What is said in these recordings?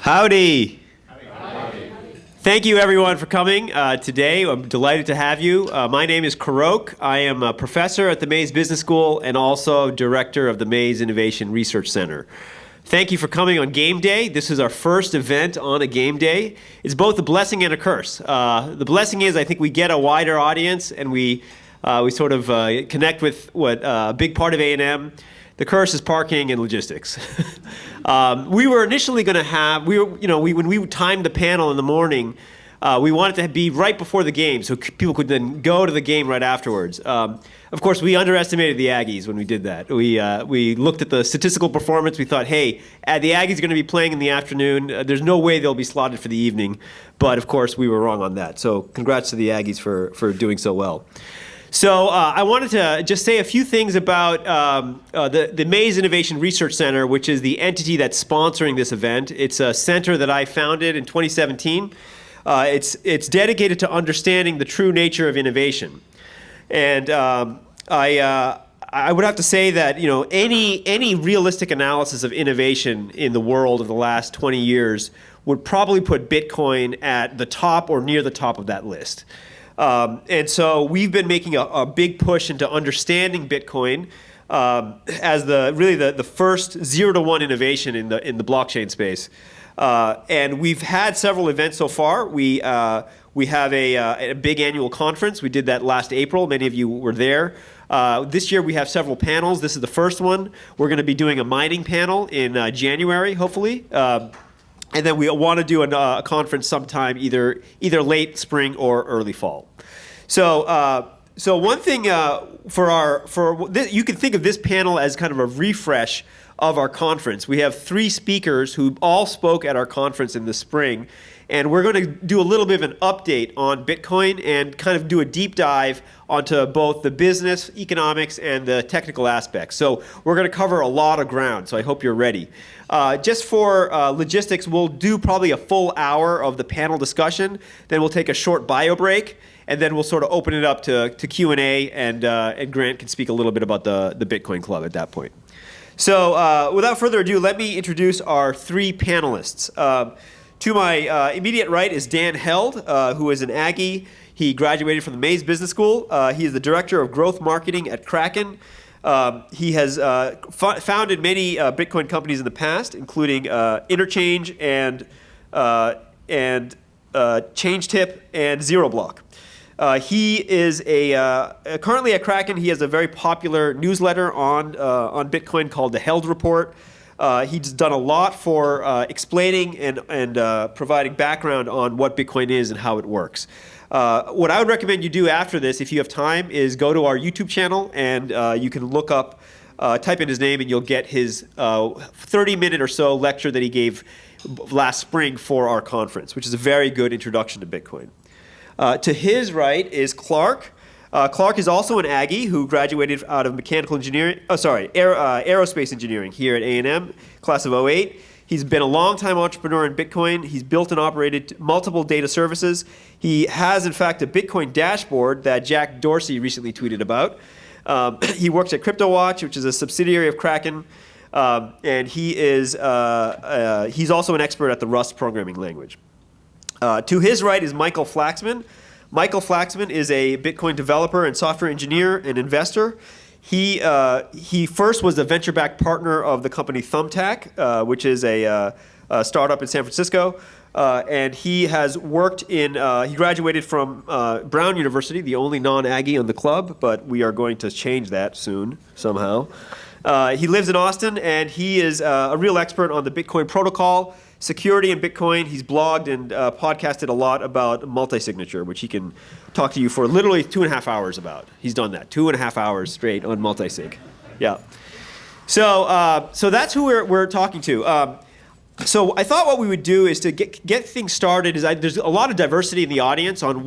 Howdy. Thank you, everyone, for coming today. I'm delighted to have you. My name is Korok. I am a professor at the Mays Business School and also director of the Mays Innovation Research Center. Thank you for coming on game day. This is our first event on a game day. It's both a blessing and a curse. The blessing is I think we get a wider audience and we sort of connect with what a big part of A&M. The curse is parking and logistics. We were initially going to have, when we timed the panel in the morning, we wanted to be right before the game so people could then go to the game right afterwards. Of course, we underestimated the Aggies when we did that. We looked at the statistical performance. We thought, hey, the Aggies are going to be playing in the afternoon. There's no way they'll be slotted for the evening. But of course, we were wrong on that. So congrats to the Aggies for doing so well. So I wanted to just say a few things about the Mays Innovation Research Center, which is the entity that's sponsoring this event. It's a center that I founded in 2017. It's dedicated to understanding the true nature of innovation. And I would have to say that any realistic analysis of innovation in the world of the last 20 years would probably put Bitcoin at the top or near the top of that list. And so we've been making a big push into understanding Bitcoin as the first 0-to-1 innovation in the blockchain space. And we've had several events so far. We have a big annual conference. We did that last April. Many of you were there. This year we have several panels. This is the first one. We're going to be doing a mining panel in January, hopefully. And then we want to do a conference sometime either late spring or early fall. So one thing you can think of this panel as kind of a refresh of our conference. We have 3 speakers who all spoke at our conference in the spring, and we're going to do a little bit of an update on Bitcoin and kind of do a deep dive onto both the business, economics, and the technical aspects. So we're going to cover a lot of ground, so I hope you're ready. Just for logistics, we'll do probably a full hour of the panel discussion, then we'll take a short bio break, and then we'll sort of open it up to Q&A, and Grant can speak a little bit about the Bitcoin Club at that point. So without further ado, let me introduce our 3 panelists. To my immediate right is Dan Held, who is an Aggie. He graduated from the Mays Business School. He is the Director of Growth Marketing at Kraken. He has founded many Bitcoin companies in the past, including Interchange and ChangeTip and ZeroBlock. He is currently at Kraken. He has a very popular newsletter on Bitcoin called the Held Report. He's done a lot for explaining and providing background on what Bitcoin is and how it works. What I would recommend you do after this, if you have time, is go to our YouTube channel and you can look up, type in his name, and you'll get his 30-minute or so lecture that he gave last spring for our conference, which is a very good introduction to Bitcoin. To his right is Clark. Clark is also an Aggie who graduated out of aerospace engineering here at A&M, class of 08. He's been a long-time entrepreneur in Bitcoin. He's built and operated multiple data services. He has, in fact, a Bitcoin dashboard that Jack Dorsey recently tweeted about. He works at CryptoWatch, which is a subsidiary of Kraken, and he's also an expert at the Rust programming language. To his right is Michael Flaxman. Michael Flaxman is a Bitcoin developer and software engineer and investor. He first was a venture-backed partner of the company Thumbtack, which is a startup in San Francisco. And he has worked he graduated from Brown University, the only non-Aggie on the club, but we are going to change that soon, somehow. He lives in Austin, and he is a real expert on the Bitcoin protocol, security in Bitcoin. He's blogged and podcasted a lot about multi-signature, which he can talk to you for literally 2.5 hours about. He's done that, 2.5 hours straight on multi-sig. Yeah. So that's who we're talking to. So I thought what we would do is to get things started. There's a lot of diversity in the audience on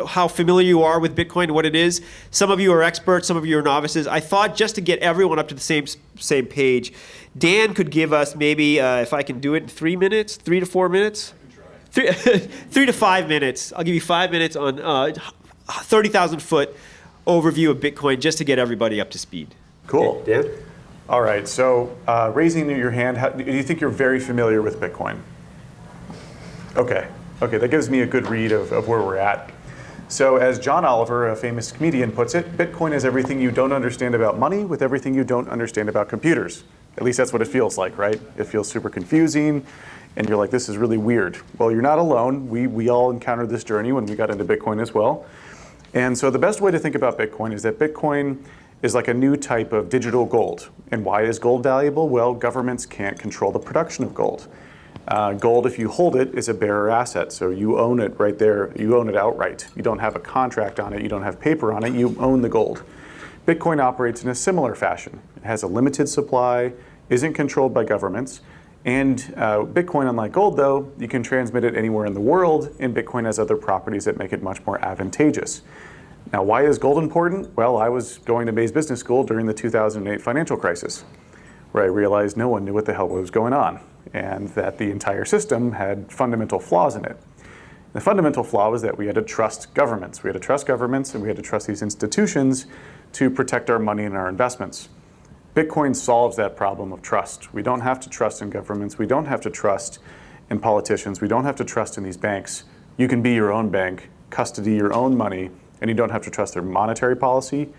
how familiar you are with Bitcoin and what it is. Some of you are experts, some of you are novices. I thought just to get everyone up to the same page, Dan could give us maybe, if I can do it in 3 minutes, 3 to 4 minutes? 3 to 5 minutes. I'll give you 5 minutes on 30,000 foot overview of Bitcoin just to get everybody up to speed. Cool. Dan? All right, so raising your hand, do you think you're very familiar with Bitcoin? Okay, that gives me a good read of where we're at. So as John Oliver, a famous comedian, puts it, Bitcoin is everything you don't understand about money with everything you don't understand about computers. At least that's what it feels like, right? It feels super confusing, and you're like, this is really weird. Well, you're not alone. We all encountered this journey when we got into Bitcoin as well. And so the best way to think about Bitcoin is that Bitcoin is like a new type of digital gold. And why is gold valuable? Well, governments can't control the production of gold. Gold, if you hold it, is a bearer asset. So you own it right there. You own it outright. You don't have a contract on it. You don't have paper on it. You own the gold. Bitcoin operates in a similar fashion. It has a limited supply, isn't controlled by governments. And Bitcoin, unlike gold, though, you can transmit it anywhere in the world, and Bitcoin has other properties that make it much more advantageous. Now, why is gold important? Well, I was going to Mays Business School during the 2008 financial crisis, where I realized no one knew what the hell was going on, and that the entire system had fundamental flaws in it. The fundamental flaw was that we had to trust governments. We had to trust governments, and we had to trust these institutions to protect our money and our investments. Bitcoin solves that problem of trust. We don't have to trust in governments. We don't have to trust in politicians. We don't have to trust in these banks. You can be your own bank, custody your own money, and you don't have to trust their monetary policy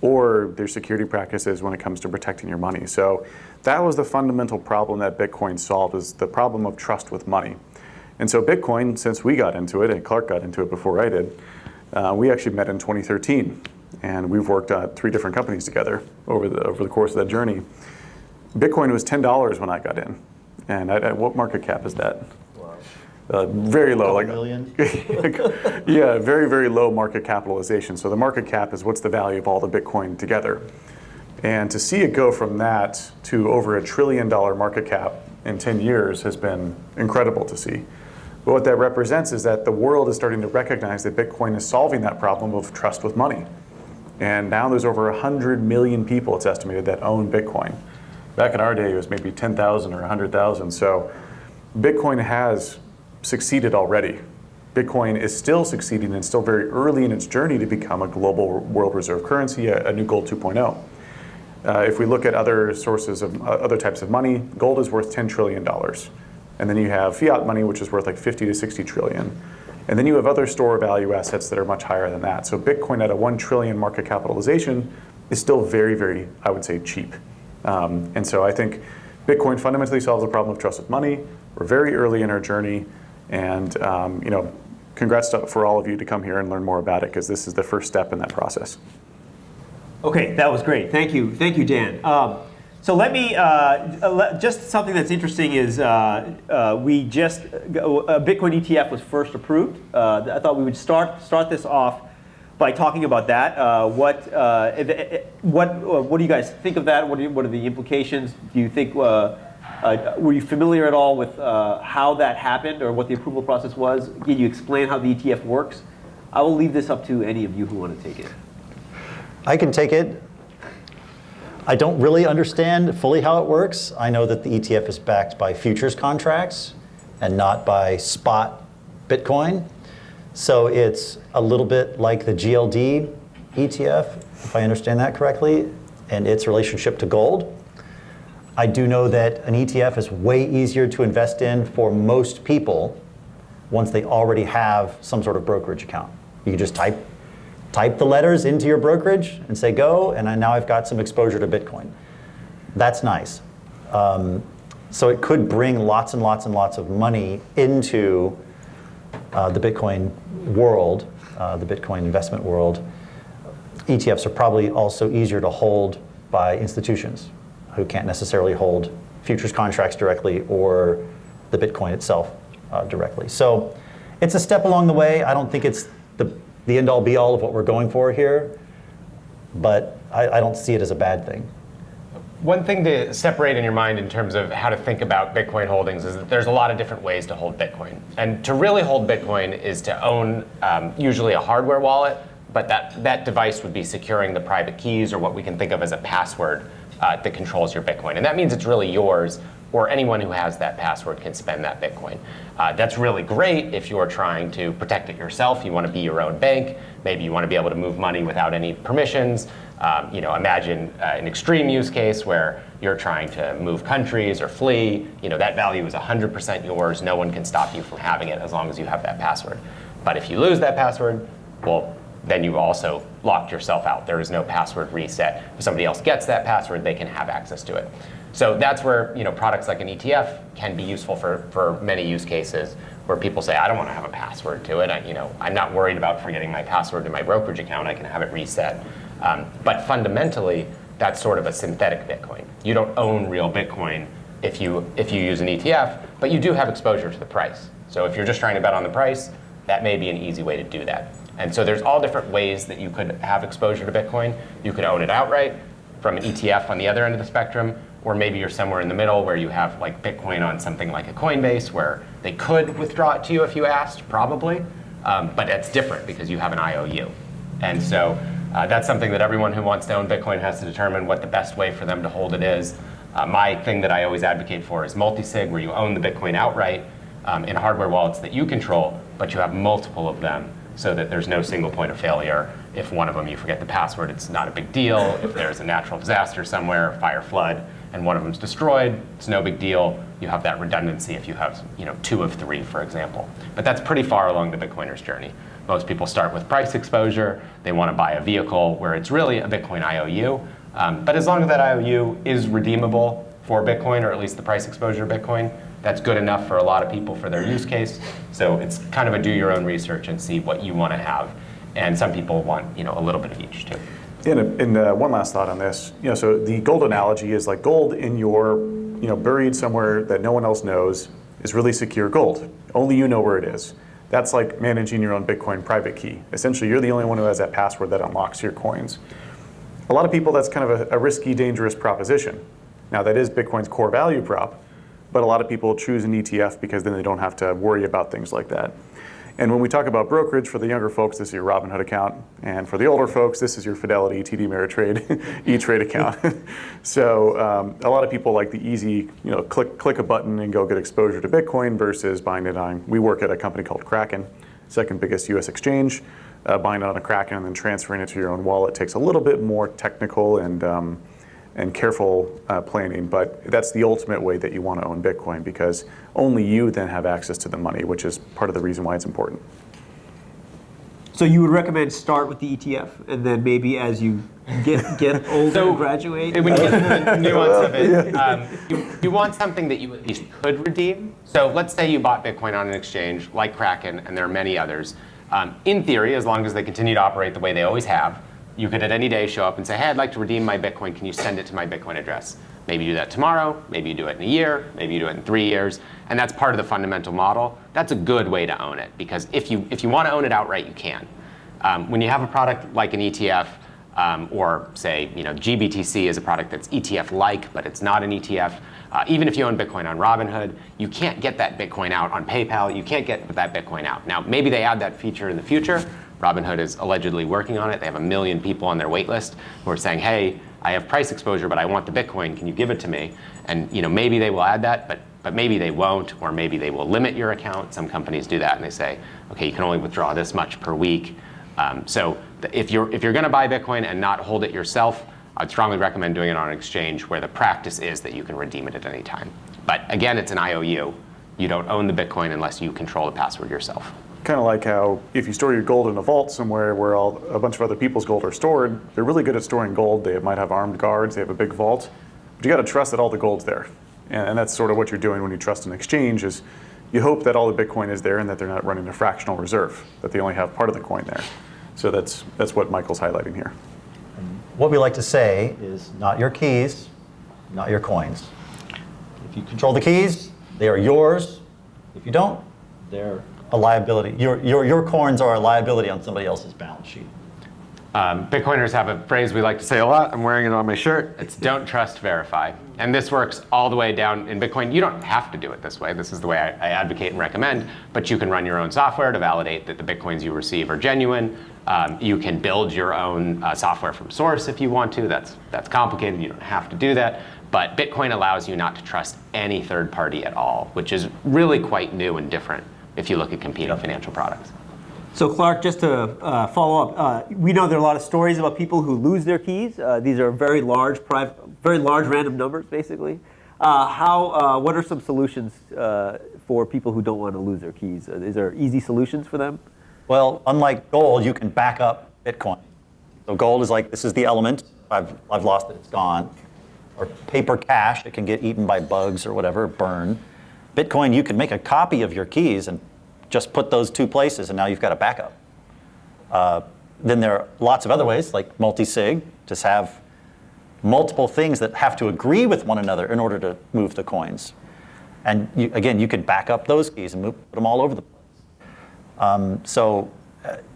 or their security practices when it comes to protecting your money. So that was the fundamental problem that Bitcoin solved, is the problem of trust with money. And so Bitcoin, since we got into it, and Clark got into it before I did, we actually met in 2013. And we've worked at 3 different companies together over the course of that journey. Bitcoin was $10 when I got in. And what market cap is that? Very low, like million. Yeah, very, very low market capitalization. So the market cap is what's the value of all the Bitcoin together. And to see it go from that to over $1 trillion market cap in 10 years has been incredible to see. But what that represents is that the world is starting to recognize that Bitcoin is solving that problem of trust with money. And now there's over 100 million people, it's estimated, that own Bitcoin. Back in our day, it was maybe 10,000 or 100,000. So Bitcoin has succeeded already. Bitcoin is still succeeding and still very early in its journey to become a global world reserve currency, a new gold 2.0. If we look at other sources of other types of money, gold is worth $10 trillion. And then you have fiat money, which is worth like 50 to 60 trillion. And then you have other store value assets that are much higher than that. So Bitcoin at a 1 trillion market capitalization is still very, very, I would say, cheap. And so I think Bitcoin fundamentally solves the problem of trust with money. We're very early in our journey. And congrats for all of you to come here and learn more about it, because this is the first step in that process. Okay, that was great. Thank you, Dan. So let me, just something that's interesting is we just, a Bitcoin ETF was first approved. I thought we would start this off by talking about that. What do you guys think of that? What are the implications? Do you think, were you familiar at all with how that happened or what the approval process was? Can you explain how the ETF works? I will leave this up to any of you who want to take it. I can take it. I don't really understand fully how it works. I know that the ETF is backed by futures contracts and not by spot Bitcoin. So it's a little bit like the GLD ETF, if I understand that correctly, and its relationship to gold. I do know that an ETF is way easier to invest in for most people once they already have some sort of brokerage account. You can just type the letters into your brokerage and say go, and now I've got some exposure to Bitcoin. That's nice. So it could bring lots and lots and lots of money into the Bitcoin world, the Bitcoin investment world. ETFs are probably also easier to hold by institutions who can't necessarily hold futures contracts directly or the Bitcoin itself directly. So it's a step along the way. I don't think it's the end-all be-all of what we're going for here, but I don't see it as a bad thing. One thing to separate in your mind in terms of how to think about Bitcoin holdings is that there's a lot of different ways to hold Bitcoin. And to really hold Bitcoin is to own usually a hardware wallet, but that device would be securing the private keys or what we can think of as a password that controls your Bitcoin. And that means it's really yours, or anyone who has that password can spend that Bitcoin. That's really great if you're trying to protect it yourself. You want to be your own bank. Maybe you want to be able to move money without any permissions. Imagine an extreme use case where you're trying to move countries or flee. That value is 100% yours. No one can stop you from having it as long as you have that password. But if you lose that password, well, then you've also locked yourself out. There is no password reset. If somebody else gets that password, they can have access to it. So that's where products like an ETF can be useful for many use cases where people say, I don't want to have a password to it. I'm not worried about forgetting my password to my brokerage account. I can have it reset. But fundamentally, that's sort of a synthetic Bitcoin. You don't own real Bitcoin if you use an ETF, but you do have exposure to the price. So if you're just trying to bet on the price, that may be an easy way to do that. And so there's all different ways that you could have exposure to Bitcoin. You could own it outright from an ETF on the other end of the spectrum, or maybe you're somewhere in the middle where you have like Bitcoin on something like a Coinbase where they could withdraw it to you if you asked, probably, but it's different because you have an IOU. And so that's something that everyone who wants to own Bitcoin has to determine what the best way for them to hold it is. My thing that I always advocate for is multi-sig, where you own the Bitcoin outright in hardware wallets that you control, but you have multiple of them so that there's no single point of failure. If one of them you forget the password, it's not a big deal. If there's a natural disaster somewhere, fire, flood, and one of them's destroyed, it's no big deal. You have that redundancy if you have 2 of 3, for example. But that's pretty far along the Bitcoiner's journey. Most people start with price exposure. They want to buy a vehicle where it's really a Bitcoin IOU. But as long as that IOU is redeemable for Bitcoin, or at least the price exposure of Bitcoin, that's good enough for a lot of people for their use case. So it's kind of a do your own research and see what you want to have. And some people want a little bit of each too. And one last thought on this. So the gold analogy is like gold in your, buried somewhere that no one else knows is really secure gold. Only you know where it is. That's like managing your own Bitcoin private key. Essentially, you're the only one who has that password that unlocks your coins. A lot of people, that's kind of a risky, dangerous proposition. Now, that is Bitcoin's core value prop, but a lot of people choose an ETF because then they don't have to worry about things like that. And when we talk about brokerage, for the younger folks, this is your Robinhood account. And for the older folks, this is your Fidelity, TD Ameritrade, E-Trade account. So a lot of people like the easy, click a button and go get exposure to Bitcoin versus buying it on, we work at a company called Kraken, second biggest US exchange. Buying it on a Kraken and then transferring it to your own wallet takes a little bit more technical and careful planning, but that's the ultimate way that you want to own Bitcoin, because only you then have access to the money, which is part of the reason why it's important. So you would recommend start with the ETF, and then maybe as you get older and graduate? When you get to the nuance of it, you want something that you at least could redeem. So let's say you bought Bitcoin on an exchange like Kraken, and there are many others. In theory, as long as they continue to operate the way they always have, you could at any day show up and say, hey, I'd like to redeem my Bitcoin. Can you send it to my Bitcoin address? Maybe you do that tomorrow. Maybe you do it in a year. Maybe you do it in 3 years. And that's part of the fundamental model. That's a good way to own it, because if you want to own it outright, you can. When you have a product like an ETF, or say, GBTC is a product that's ETF-like, but it's not an ETF. Even if you own Bitcoin on Robinhood, you can't get that Bitcoin out on PayPal. You can't get that Bitcoin out. Now, maybe they add that feature in the future. Robinhood is allegedly working on it. They have 1 million people on their wait list who are saying, hey, I have price exposure, but I want the Bitcoin. Can you give it to me? And maybe they will add that, but maybe they won't, or maybe they will limit your account. Some companies do that, and they say, okay, you can only withdraw this much per week. So if you're going to buy Bitcoin and not hold it yourself, I'd strongly recommend doing it on an exchange where the practice is that you can redeem it at any time. But again, it's an IOU. You don't own the Bitcoin unless you control the password yourself. Kind of like how if you store your gold in a vault somewhere where a bunch of other people's gold are stored, they're really good at storing gold. They might have armed guards, they have a big vault, but you got to trust that all the gold's there. And that's sort of what you're doing when you trust an exchange, is you hope that all the Bitcoin is there and that they're not running a fractional reserve, that they only have part of the coin there. So that's what Michael's highlighting here. What we like to say is not your keys, not your coins. If you control the keys, they are yours. If you don't, they're a liability. Your coins are a liability on somebody else's balance sheet. Bitcoiners have a phrase we like to say a lot. I'm wearing it on my shirt. It's don't trust, verify. And this works all the way down in Bitcoin. You don't have to do it this way. This is the way I advocate and recommend. But you can run your own software to validate that the Bitcoins you receive are genuine. You can build your own software from source if you want to. That's complicated. You don't have to do that. But Bitcoin allows you not to trust any third party at all, which is really quite new and different if you look at competing financial products. So Clark, just to follow up, we know there are a lot of stories about people who lose their keys. These are very large random numbers, basically. What are some solutions for people who don't want to lose their keys? Is there easy solutions for them? Well, unlike gold, you can back up Bitcoin. So gold is like, this is the element. I've lost it, it's gone. Or paper cash, it can get eaten by bugs or whatever, burn. Bitcoin, you can make a copy of your keys and just put those two places, and now you've got a backup. Then there are lots of other ways, like multi-sig, just have multiple things that have to agree with one another in order to move the coins. And again, you could back up those keys and put them all over the place.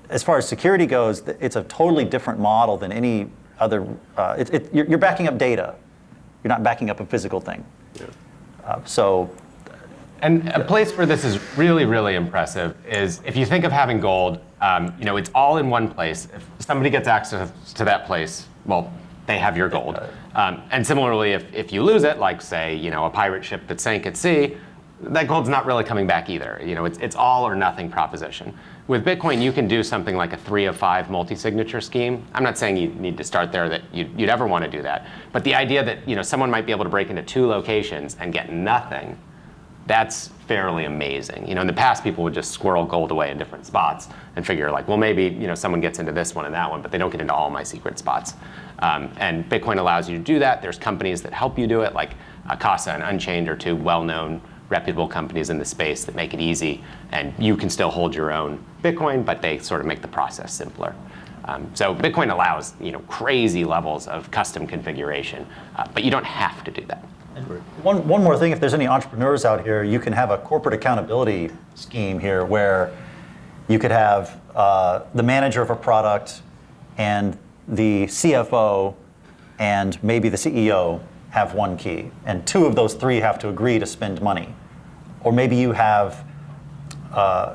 As far as security goes, it's a totally different model than any other. You're backing up data. You're not backing up a physical thing. Yeah. And a place where this is really, really impressive is if you think of having gold, it's all in one place. If somebody gets access to that place, well, they have your gold. And similarly, if you lose it, like say, a pirate ship that sank at sea, that gold's not really coming back either. It's all or nothing proposition. With Bitcoin, you can do something like a 3 of 5 multi-signature scheme. I'm not saying you need to start there, that you'd ever want to do that. But the idea that someone might be able to break into 2 locations and get nothing, that's fairly amazing. In the past, people would just squirrel gold away in different spots and figure like, well, maybe someone gets into this one and that one, but they don't get into all my secret spots. And Bitcoin allows you to do that. There's companies that help you do it, like Casa and Unchained are 2 well-known, reputable companies in the space that make it easy, and you can still hold your own Bitcoin, but they sort of make the process simpler. So Bitcoin allows crazy levels of custom configuration, but you don't have to do that. One more thing, if there's any entrepreneurs out here, you can have a corporate accountability scheme here where you could have the manager of a product and the CFO and maybe the CEO have 1 key, and 2 of those 3 have to agree to spend money. Or maybe you have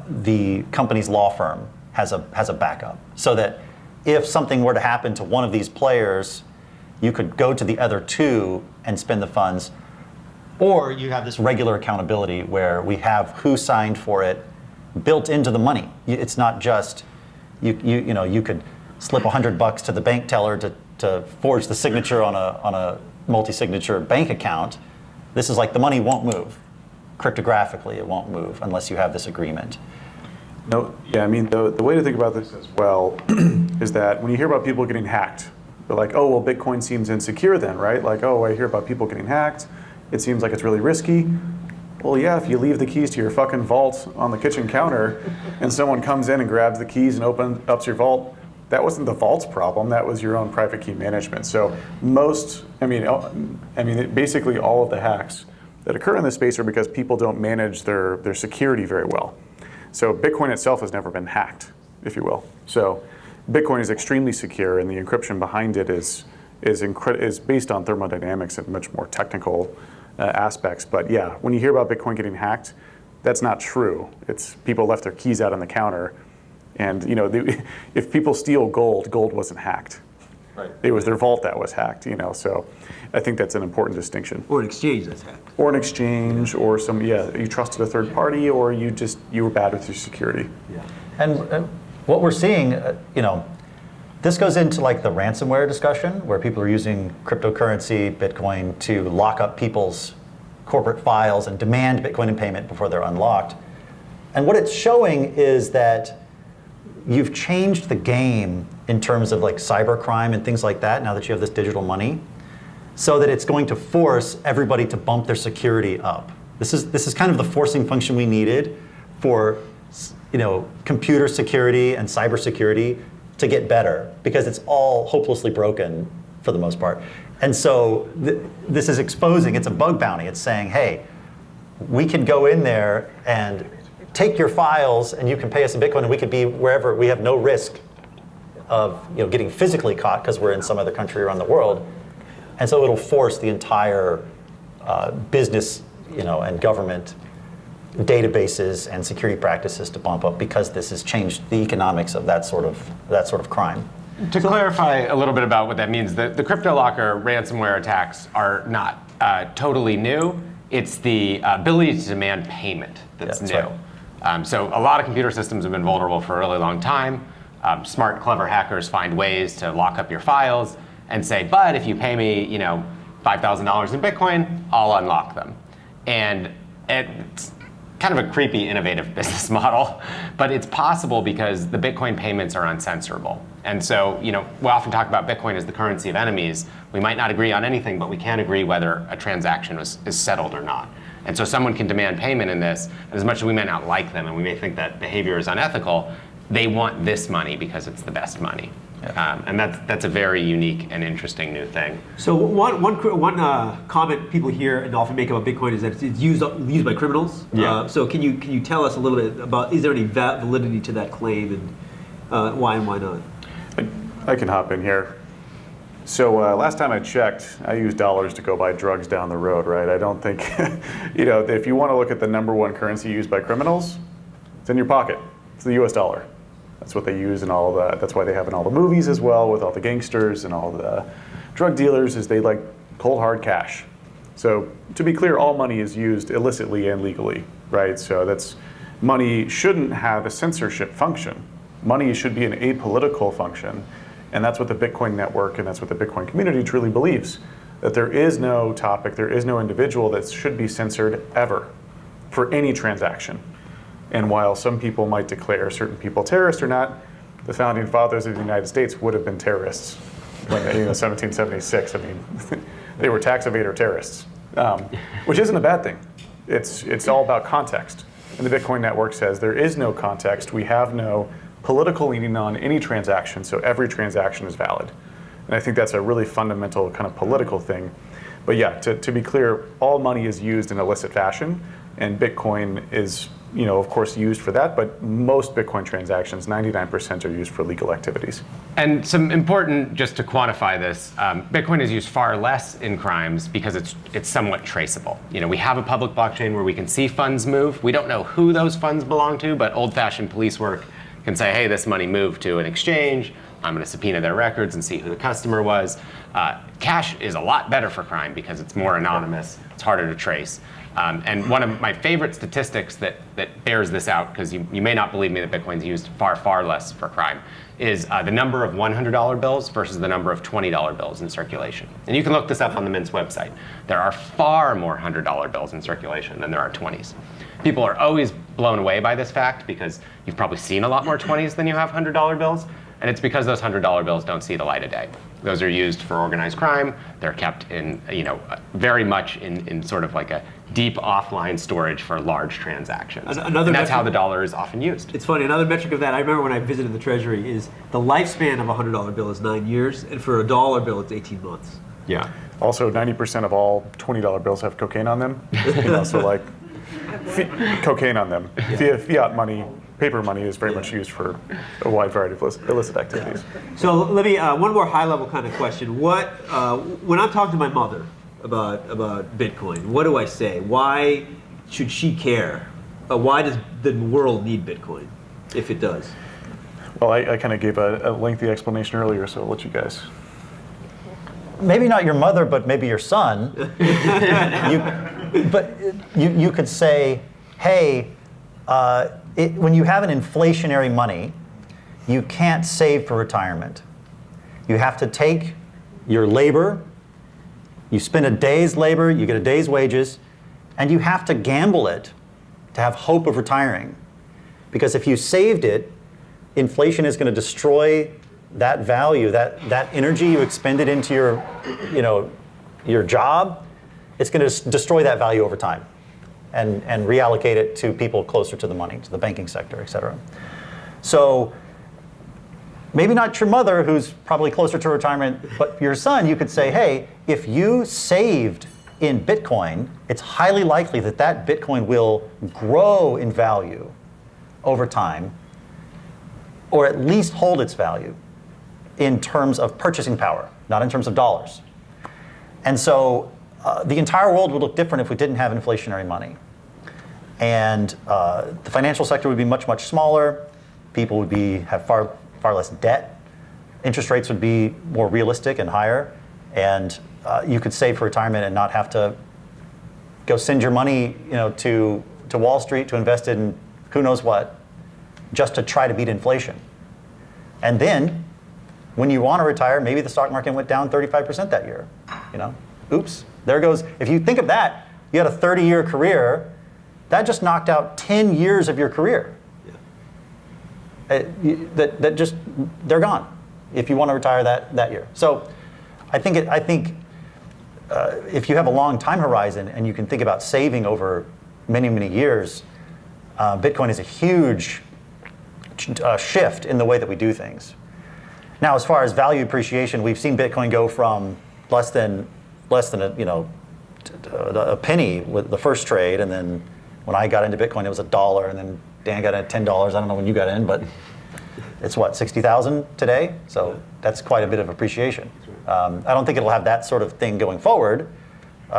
the company's law firm has a backup, so that if something were to happen to one of these players, you could go to the other 2 and spend the funds. Or you have this regular accountability where we have who signed for it built into the money. It's not just you could slip $100 to the bank teller to forge the signature on a multi-signature bank account. This is like the money won't move. Cryptographically, it won't move unless you have this agreement. No, yeah, I mean, the way to think about this as well is that when you hear about people getting hacked, they're like, oh, well, Bitcoin seems insecure then, right? Like, oh, I hear about people getting hacked. It seems like it's really risky. Well, yeah, if you leave the keys to your fucking vault on the kitchen counter and someone comes in and grabs the keys and opens up your vault, that wasn't the vault's problem. That was your own private key management. So basically all of the hacks that occur in this space are because people don't manage their security very well. So Bitcoin itself has never been hacked, if you will. So Bitcoin is extremely secure, and the encryption behind it is based on thermodynamics and much more technical aspects. But yeah, when you hear about Bitcoin getting hacked, that's not true. It's people left their keys out on the counter, and if people steal gold, gold wasn't hacked. Right. It was their vault that was hacked. So I think that's an important distinction. Or an exchange that's hacked. Or an exchange, or you trusted a third party, or you were bad with your security. Yeah. And what we're seeing, this goes into like the ransomware discussion, where people are using cryptocurrency, Bitcoin, to lock up people's corporate files and demand Bitcoin in payment before they're unlocked. And what it's showing is that you've changed the game in terms of like cybercrime and things like that, now that you have this digital money, so that it's going to force everybody to bump their security up. This is kind of the forcing function we needed for computer security and cyber security to get better, because it's all hopelessly broken for the most part. And so this is exposing, it's a bug bounty. It's saying, hey, we can go in there and take your files and you can pay us in Bitcoin, and we could be wherever. We have no risk of getting physically caught because we're in some other country around the world. And so it'll force the entire business and government databases and security practices to bump up, because this has changed the economics of that sort of crime. To clarify a little bit about what that means, the CryptoLocker ransomware attacks are not totally new. It's the ability to demand payment that's new. Right. So a lot of computer systems have been vulnerable for a really long time. Smart, clever hackers find ways to lock up your files and say, but if you pay me, $5,000 in Bitcoin, I'll unlock them. And it's kind of a creepy, innovative business model, but it's possible because the Bitcoin payments are uncensorable. And so, we often talk about Bitcoin as the currency of enemies. We might not agree on anything, but we can agree whether a transaction is settled or not. And so someone can demand payment in this, and as much as we may not like them and we may think that behavior is unethical, they want this money because it's the best money. Yeah. And that's a very unique and interesting new thing. So one comment people hear and often make about Bitcoin is that it's used by criminals. Yeah. So can you tell us a little bit about, is there any validity to that claim, and why and why not? I can hop in here. So last time I checked, I used dollars to go buy drugs down the road, right? I don't think, if you want to look at the #1 currency used by criminals, it's in your pocket. It's the US dollar. That's what they use in all the, that's why they have in all the movies as well, with all the gangsters and all the drug dealers, is they like cold hard cash. So to be clear, all money is used illicitly and legally, right? So money shouldn't have a censorship function. Money should be an apolitical function. And that's what the Bitcoin network and that's what the Bitcoin community truly believes, that there is no topic, there is no individual that should be censored ever for any transaction. And while some people might declare certain people terrorists or not, the founding fathers of the United States would have been terrorists when 1776. I mean, they were tax evader terrorists, which isn't a bad thing. It's all about context. And the Bitcoin network says there is no context. We have no political leaning on any transaction, so every transaction is valid. And I think that's a really fundamental kind of political thing. But yeah, to be clear, all money is used in illicit fashion, and Bitcoin is, of course, used for that, but most Bitcoin transactions, 99%, are used for legal activities. And some important, just to quantify this, Bitcoin is used far less in crimes because it's somewhat traceable. We have a public blockchain where we can see funds move. We don't know who those funds belong to, but old-fashioned police work can say, hey, this money moved to an exchange. I'm going to subpoena their records and see who the customer was. Cash is a lot better for crime because it's more anonymous. It's harder to trace. And one of my favorite statistics that bears this out, because you may not believe me that Bitcoin's used far, far less for crime, is the number of $100 bills versus the number of $20 bills in circulation. And you can look this up on the Mint's website. There are far more $100 bills in circulation than there are 20s. People are always blown away by this fact because you've probably seen a lot more 20s than you have $100 bills. And it's because those $100 bills don't see the light of day. Those are used for organized crime. They're kept in, very much in sort of like a deep offline storage for large transactions. And that's how the dollar is often used. It's funny, another metric of that, I remember when I visited the Treasury, is the lifespan of a $100 bill is 9 years, and for a dollar bill, it's 18 months. Yeah. Also, 90% of all $20 bills have cocaine on them. So like cocaine on them. Yeah. Fiat money, paper money is very much used for a wide variety of illicit activities. So let me, one more high-level kind of question. When I'm talking to my mother about Bitcoin, what do I say? Why should she care? Why does the world need Bitcoin, if it does? Well, I kind of gave a lengthy explanation earlier, so I'll let you guys. Maybe not your mother, but maybe your son. You could say, hey, when you have an inflationary money, you can't save for retirement. You have to take your labor, you spend a day's labor, you get a day's wages, and you have to gamble it to have hope of retiring. Because if you saved it, inflation is going to destroy that value, that energy you expended into your job. It's going to destroy that value over time and reallocate it to people closer to the money, to the banking sector, et cetera. So maybe not your mother, who's probably closer to retirement, but your son, you could say, hey, if you saved in Bitcoin, it's highly likely that that Bitcoin will grow in value over time, or at least hold its value in terms of purchasing power, not in terms of dollars. And so the entire world would look different if we didn't have inflationary money. And the financial sector would be much, much smaller. People would have far less debt. Interest rates would be more realistic and higher. And you could save for retirement and not have to go send your money to Wall Street to invest in who knows what, just to try to beat inflation. And then, when you want to retire, maybe the stock market went down 35% that year. Oops, there goes. If you think of that, you had a 30-year career, that just knocked out 10 years of your career. They're gone if you want to retire that year. So I think if you have a long time horizon and you can think about saving over many, many years, Bitcoin is a huge shift in the way that we do things. Now, as far as value appreciation, we've seen Bitcoin go from less than a penny with the first trade, and then when I got into Bitcoin, it was $1, and then Dan got in at $10. I don't know when you got in, but it's what, 60,000 today? So that's quite a bit of appreciation. I don't think it'll have that sort of thing going forward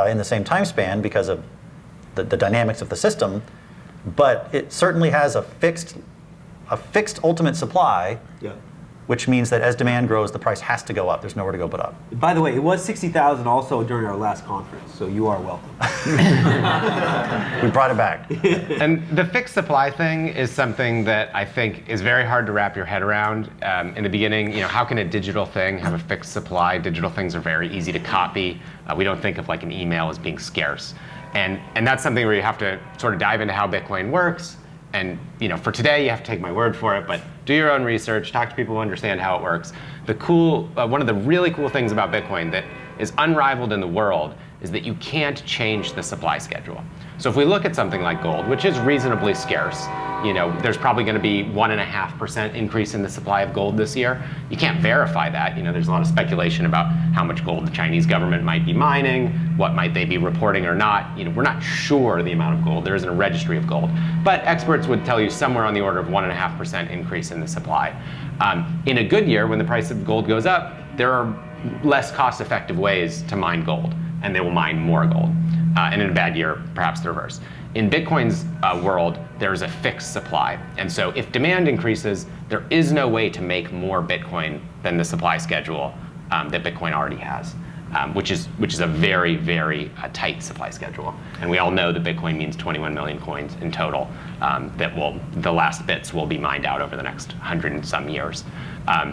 in the same time span because of the dynamics of the system, but it certainly has a fixed ultimate supply, which means that as demand grows, the price has to go up. There's nowhere to go but up. By the way, it was 60,000 also during our last conference, so you are welcome. We brought it back. And the fixed supply thing is something that I think is very hard to wrap your head around. In the beginning, how can a digital thing have a fixed supply? Digital things are very easy to copy. We don't think of like an email as being scarce. And that's something where you have to sort of dive into how Bitcoin works. And for today, you have to take my word for it, but do your own research, talk to people who understand how it works. One of the really cool things about Bitcoin that is unrivaled in the world is that you can't change the supply schedule. So if we look at something like gold, which is reasonably scarce, there's probably going to be 1.5% increase in the supply of gold this year. You can't verify that. There's a lot of speculation about how much gold the Chinese government might be mining, what might they be reporting or not. We're not sure the amount of gold. There isn't a registry of gold. But experts would tell you somewhere on the order of 1.5% increase in the supply. In a good year, when the price of gold goes up, there are less cost-effective ways to mine gold, and they will mine more gold. And in a bad year, perhaps the reverse. In Bitcoin's world, there is a fixed supply. And so if demand increases, there is no way to make more Bitcoin than the supply schedule that Bitcoin already has, which is a very, very tight supply schedule. And we all know that Bitcoin means 21 million coins in total the last bits will be mined out over the next 100 and some years.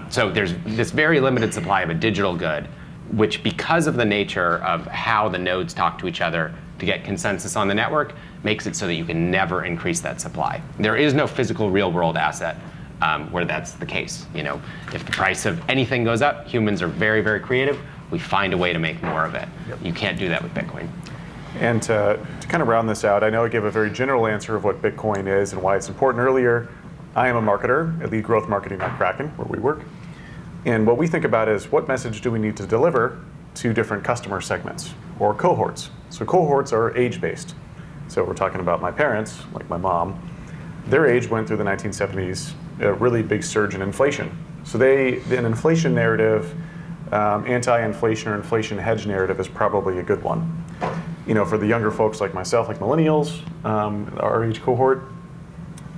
So there's this very limited supply of a digital good, which, because of the nature of how the nodes talk to each other to get consensus on the network, makes it so that you can never increase that supply. There is no physical real-world asset where that's the case. If the price of anything goes up, humans are very, very creative. We find a way to make more of it. You can't do that with Bitcoin. And to kind of round this out, I know I gave a very general answer of what Bitcoin is and why it's important earlier. I am a marketer at Lead Growth Marketing at Kraken, where we work. And what we think about is what message do we need to deliver to different customer segments or cohorts. So cohorts are age-based. So we're talking about my parents, like my mom. Their age went through the 1970s, a really big surge in inflation. So an inflation narrative, anti-inflation or inflation hedge narrative is probably a good one. For the younger folks like myself, like millennials, our age cohort,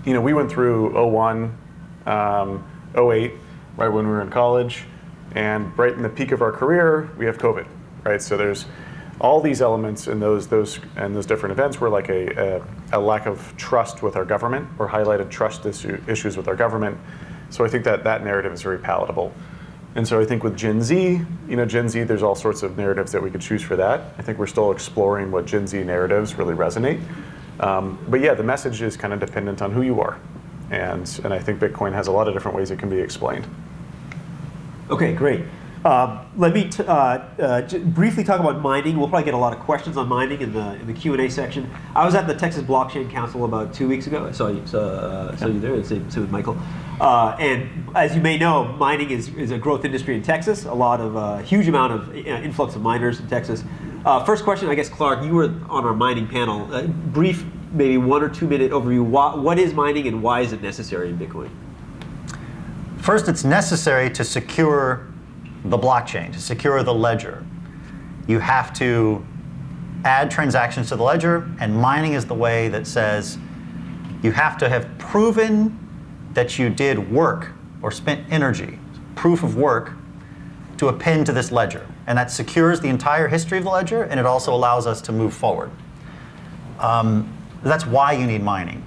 we went through 01, 08, right when we were in college, and right in the peak of our career, we have COVID, right? So there's all these elements in those different events were like a lack of trust with our government, or highlighted trust issues with our government. So I think that narrative is very palatable. And so I think with Gen Z, there's all sorts of narratives that we could choose for that. I think we're still exploring what Gen Z narratives really resonate. But yeah, the message is kind of dependent on who you are. And I think Bitcoin has a lot of different ways it can be explained. Okay, great. Let me briefly talk about mining. We'll probably get a lot of questions on mining in the Q&A section. I was at the Texas Blockchain Council about 2 weeks ago. I saw you there. Same with Michael. And as you may know, mining is a growth industry in Texas. A lot of huge amount of influx of miners in Texas. First question, I guess, Clark, you were on our mining panel. Brief, maybe 1 or 2 minute overview. What is mining and why is it necessary in Bitcoin? First, it's necessary to secure the blockchain, to secure the ledger. You have to add transactions to the ledger, and mining is the way that says you have to have proven that you did work or spent energy, proof of work, to append to this ledger. And that secures the entire history of the ledger, and it also allows us to move forward. That's why you need mining.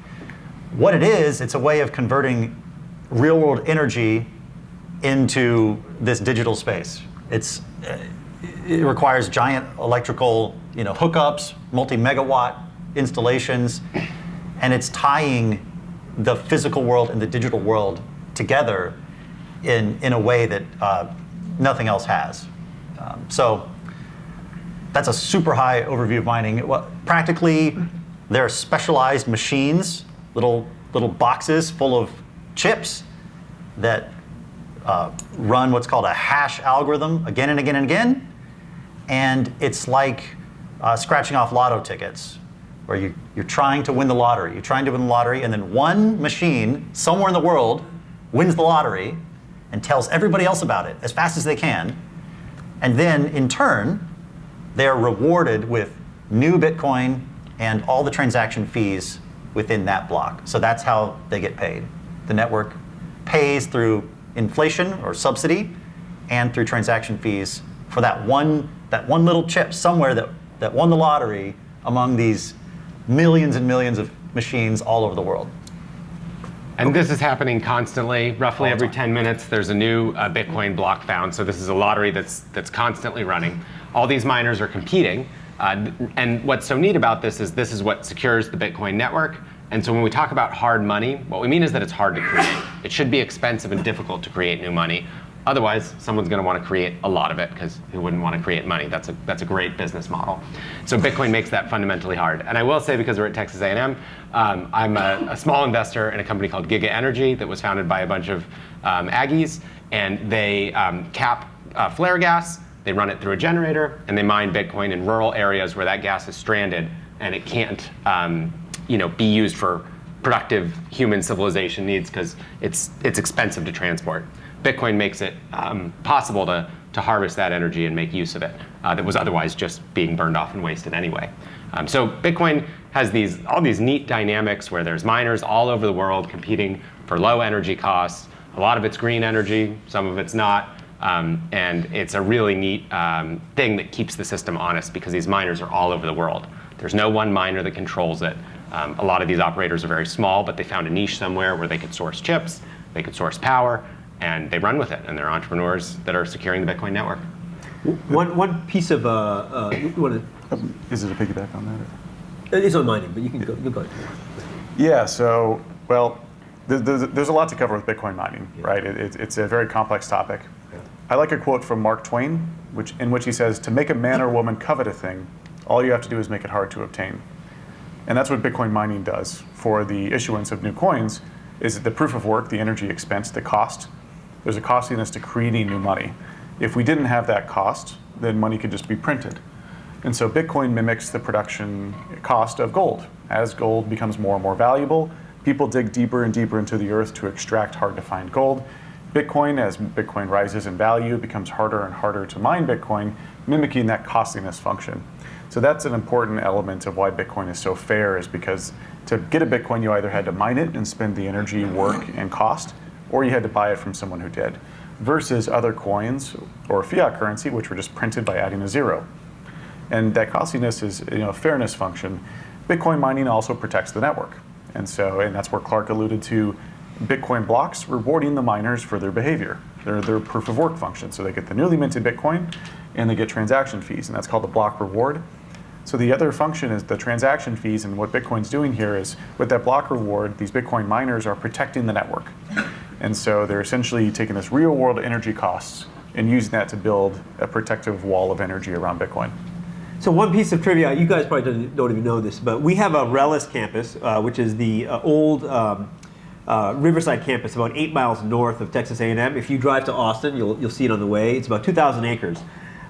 What it is, it's a way of converting real-world energy into this digital space. It requires giant electrical, hookups, multi-megawatt installations, and it's tying the physical world and the digital world together in a way that nothing else has. So that's a super high overview of mining. Well, practically, there are specialized machines, little boxes full of chips that run what's called a hash algorithm again and again and again. And it's like scratching off lotto tickets, where you're trying to win the lottery. You're trying to win the lottery, and then one machine somewhere in the world wins the lottery and tells everybody else about it as fast as they can. And then, in turn, they're rewarded with new Bitcoin and all the transaction fees within that block. So that's how they get paid. The network pays through inflation or subsidy and through transaction fees for that one little chip somewhere that won the lottery among these millions and millions of machines all over the world. And this is happening constantly. Roughly every 10 minutes, there's a new Bitcoin block found. So this is a lottery that's constantly running. All these miners are competing. And what's so neat about this is what secures the Bitcoin network. And so when we talk about hard money, what we mean is that it's hard to create. It should be expensive and difficult to create new money. Otherwise, someone's going to want to create a lot of it, because who wouldn't want to create money? That's a great business model. So Bitcoin makes that fundamentally hard. And I will say, because we're at Texas A&M, I'm a small investor in a company called Giga Energy that was founded by a bunch of Aggies, and they cap flare gas. They run it through a generator, and they mine Bitcoin in rural areas where that gas is stranded and it can't be used for productive human civilization needs, because it's expensive to transport. Bitcoin makes it possible to harvest that energy and make use of it that was otherwise just being burned off and wasted anyway. So Bitcoin has all these neat dynamics where there's miners all over the world competing for low energy costs. A lot of it's green energy, some of it's not. And it's a really neat thing that keeps the system honest, because these miners are all over the world. There's no one miner that controls it. A lot of these operators are very small, but they found a niche somewhere where they could source chips, they could source power, and they run with it. And they're entrepreneurs that are securing the Bitcoin network. One piece of Is it a piggyback on that? it's on mining, but you can go. Yeah. So, well, there's a lot to cover with Bitcoin mining, right? It's a very complex topic. I like a quote from Mark Twain, in which he says, "To make a man or woman covet a thing, all you have to do is make it hard to obtain." And that's what Bitcoin mining does for the issuance of new coins, is the proof of work, the energy expense, the cost. There's a costliness to creating new money. If we didn't have that cost, then money could just be printed. And so Bitcoin mimics the production cost of gold. As gold becomes more and more valuable, people dig deeper and deeper into the earth to extract hard-to-find gold. Bitcoin, as Bitcoin rises in value, becomes harder and harder to mine Bitcoin, mimicking that costliness function. So that's an important element of why Bitcoin is so fair, is because to get a Bitcoin, you either had to mine it and spend the energy, work, and cost, or you had to buy it from someone who did, versus other coins or fiat currency, which were just printed by adding a zero. And that costliness is a fairness function. Bitcoin mining also protects the network. And that's where Clark alluded to Bitcoin blocks rewarding the miners for their behavior. They're proof of work function. So they get the newly minted Bitcoin and they get transaction fees, and that's called the block reward. So the other function is the transaction fees, and what Bitcoin's doing here is, with that block reward, these Bitcoin miners are protecting the network. And so they're essentially taking this real world energy costs and using that to build a protective wall of energy around Bitcoin. So one piece of trivia, you guys probably don't even know this, but we have a Relis campus, which is the old Riverside campus, about 8 miles north of Texas A&M. If you drive to Austin, you'll see it on the way. It's about 2,000 acres.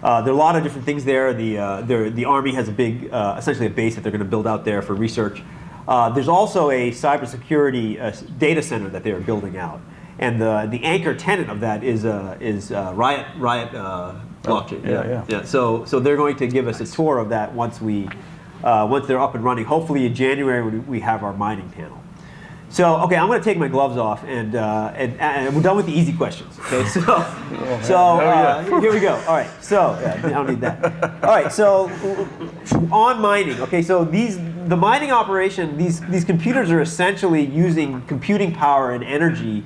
There are a lot of different things there. The Army has a big, essentially a base that they're going to build out there for research. There's also a cybersecurity data center that they're building out, and the anchor tenant of that is Riot blockchain. Yeah. So they're going to give us a tour of that once they're up and running. Hopefully in January we have our mining panel. So, okay, I'm going to take my gloves off, and we're done with the easy questions. Okay, here we go. All right, so I don't need that. All right, so on mining. Okay, so the mining operation, these computers are essentially using computing power and energy,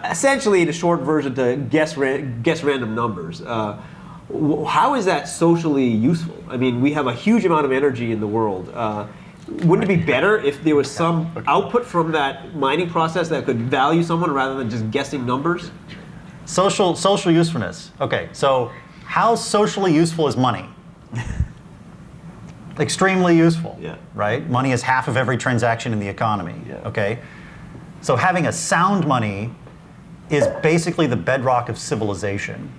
essentially in a short version to guess random numbers. How is that socially useful? I mean, we have a huge amount of energy in the world. Wouldn't it be better if there was some output from that mining process that could value someone rather than just guessing numbers? Social usefulness. Okay, so how socially useful is money? Extremely useful, Yeah. right? Money is half of every transaction in the economy, Yeah. okay? So having a sound money is basically the bedrock of civilization,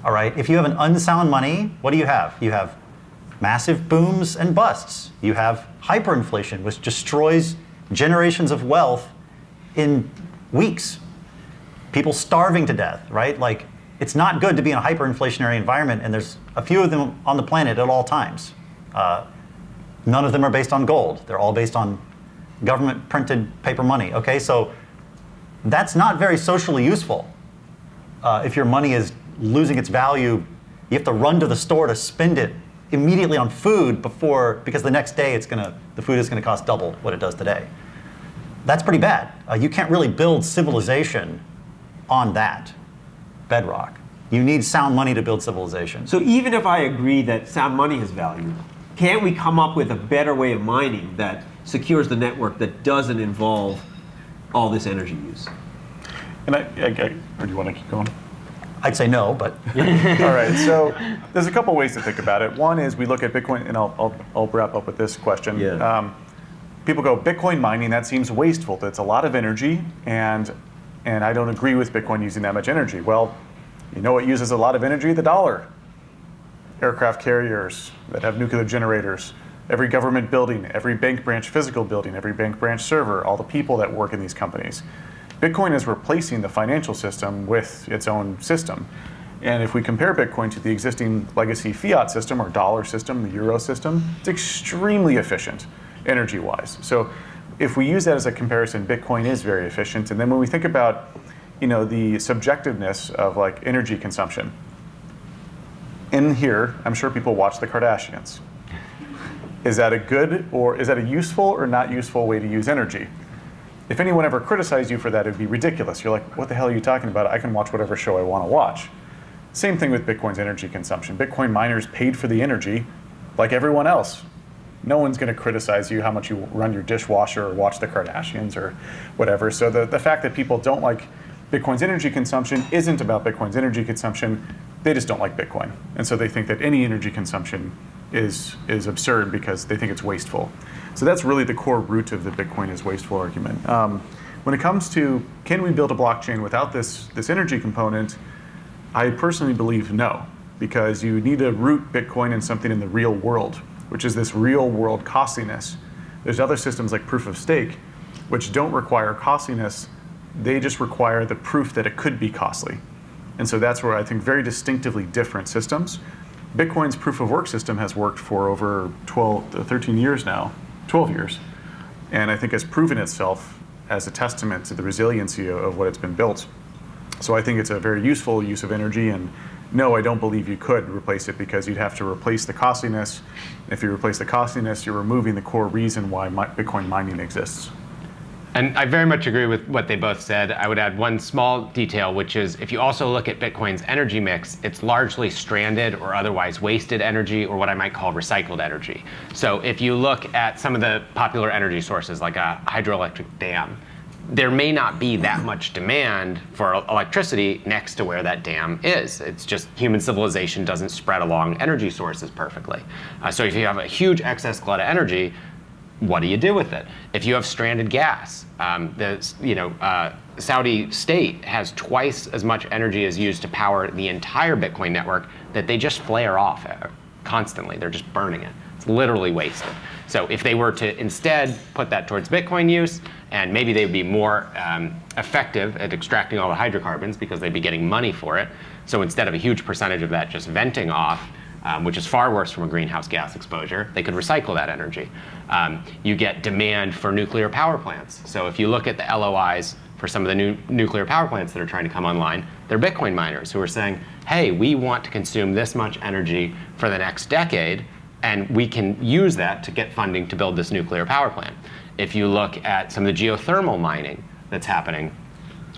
all right? If you have an unsound money, what do you have? You have massive booms and busts. You have hyperinflation, which destroys generations of wealth in weeks. People starving to death, right? Like, it's not good to be in a hyperinflationary environment, and there's a few of them on the planet at all times. None of them are based on gold. They're all based on government printed paper money, okay? So that's not very socially useful. If your money is losing its value, you have to run to the store to spend it immediately on food because the next day the food is gonna cost double what it does today. That's pretty bad. You can't really build civilization on that bedrock. You need sound money to build civilization. So even if I agree that sound money has value, can't we come up with a better way of mining that secures the network that doesn't involve all this energy use? And or do you want to keep going? I'd say no, but All right, so there's a couple ways to think about it. One is we look at Bitcoin, and I'll wrap up with this question. Yeah. People go, Bitcoin mining, that seems wasteful. That's a lot of energy, and I don't agree with Bitcoin using that much energy. Well, you know what uses a lot of energy? The dollar. Aircraft carriers that have nuclear generators, every government building, every bank branch physical building, every bank branch server, all the people that work in these companies. Bitcoin is replacing the financial system with its own system. And if we compare Bitcoin to the existing legacy fiat system or dollar system, the euro system, it's extremely efficient energy-wise. So if we use that as a comparison, Bitcoin is very efficient. And then when we think about, the subjectiveness of like energy consumption, in here, I'm sure people watch the Kardashians. Is that a useful or not useful way to use energy? If anyone ever criticized you for that, it'd be ridiculous. You're like, what the hell are you talking about? I can watch whatever show I want to watch. Same thing with Bitcoin's energy consumption. Bitcoin miners paid for the energy like everyone else. No one's going to criticize you how much you run your dishwasher or watch the Kardashians or whatever. So the fact that people don't like Bitcoin's energy consumption isn't about Bitcoin's energy consumption. They just don't like Bitcoin. And so they think that any energy consumption is absurd because they think it's wasteful. So that's really the core root of the Bitcoin is wasteful argument. When it comes to can we build a blockchain without this energy component, I personally believe no, because you need to root Bitcoin in something in the real world, which is this real world costliness. There's other systems like proof of stake, which don't require costliness. They just require the proof that it could be costly. And so that's where I think very distinctively different systems. Bitcoin's proof of work system has worked for over 13 years now, 12 years. And I think has proven itself as a testament to the resiliency of what it's been built. So I think it's a very useful use of energy. And no, I don't believe you could replace it because you'd have to replace the costliness. If you replace the costliness, you're removing the core reason why Bitcoin mining exists. And I very much agree with what they both said. I would add one small detail, which is if you also look at Bitcoin's energy mix, it's largely stranded or otherwise wasted energy, or what I might call recycled energy. So if you look at some of the popular energy sources like a hydroelectric dam, there may not be that much demand for electricity next to where that dam is. It's just human civilization doesn't spread along energy sources perfectly. So if you have a huge excess glut of energy, what do you do with it? If you have stranded gas, Saudi state has twice as much energy as used to power the entire Bitcoin network that they just flare off constantly. They're just burning it. It's literally wasted. So if they were to instead put that towards Bitcoin use, and maybe they'd be more effective at extracting all the hydrocarbons because they'd be getting money for it. So instead of a huge percentage of that just venting off, which is far worse from a greenhouse gas exposure. They could recycle that energy. You get demand for nuclear power plants. So if you look at the LOIs for some of the new nuclear power plants that are trying to come online, they're Bitcoin miners who are saying, hey, we want to consume this much energy for the next decade, and we can use that to get funding to build this nuclear power plant. If you look at some of the geothermal mining that's happening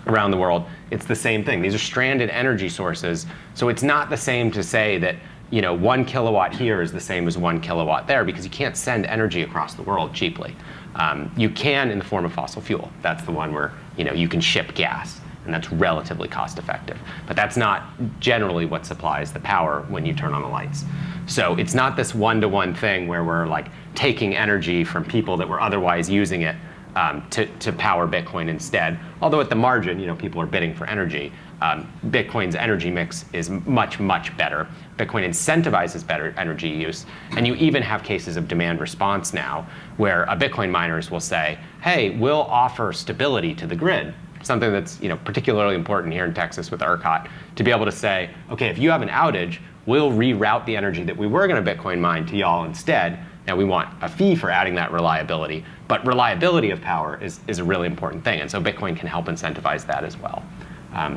around the world, it's the same thing. These are stranded energy sources. So it's not the same to say that 1 kilowatt here is the same as 1 kilowatt there, because you can't send energy across the world cheaply. You can in the form of fossil fuel. That's the one where you can ship gas, and that's relatively cost effective. But that's not generally what supplies the power when you turn on the lights. So it's not this one-to-one thing where we're like taking energy from people that were otherwise using it to power Bitcoin instead. Although at the margin, people are bidding for energy. Bitcoin's energy mix is much, much better. Bitcoin incentivizes better energy use. And you even have cases of demand response now where Bitcoin miners will say, hey, we'll offer stability to the grid. Something that's particularly important here in Texas with ERCOT, to be able to say, okay, if you have an outage, we'll reroute the energy that we were going to Bitcoin mine to y'all instead. Now we want a fee for adding that reliability, but reliability of power is a really important thing. And so Bitcoin can help incentivize that as well.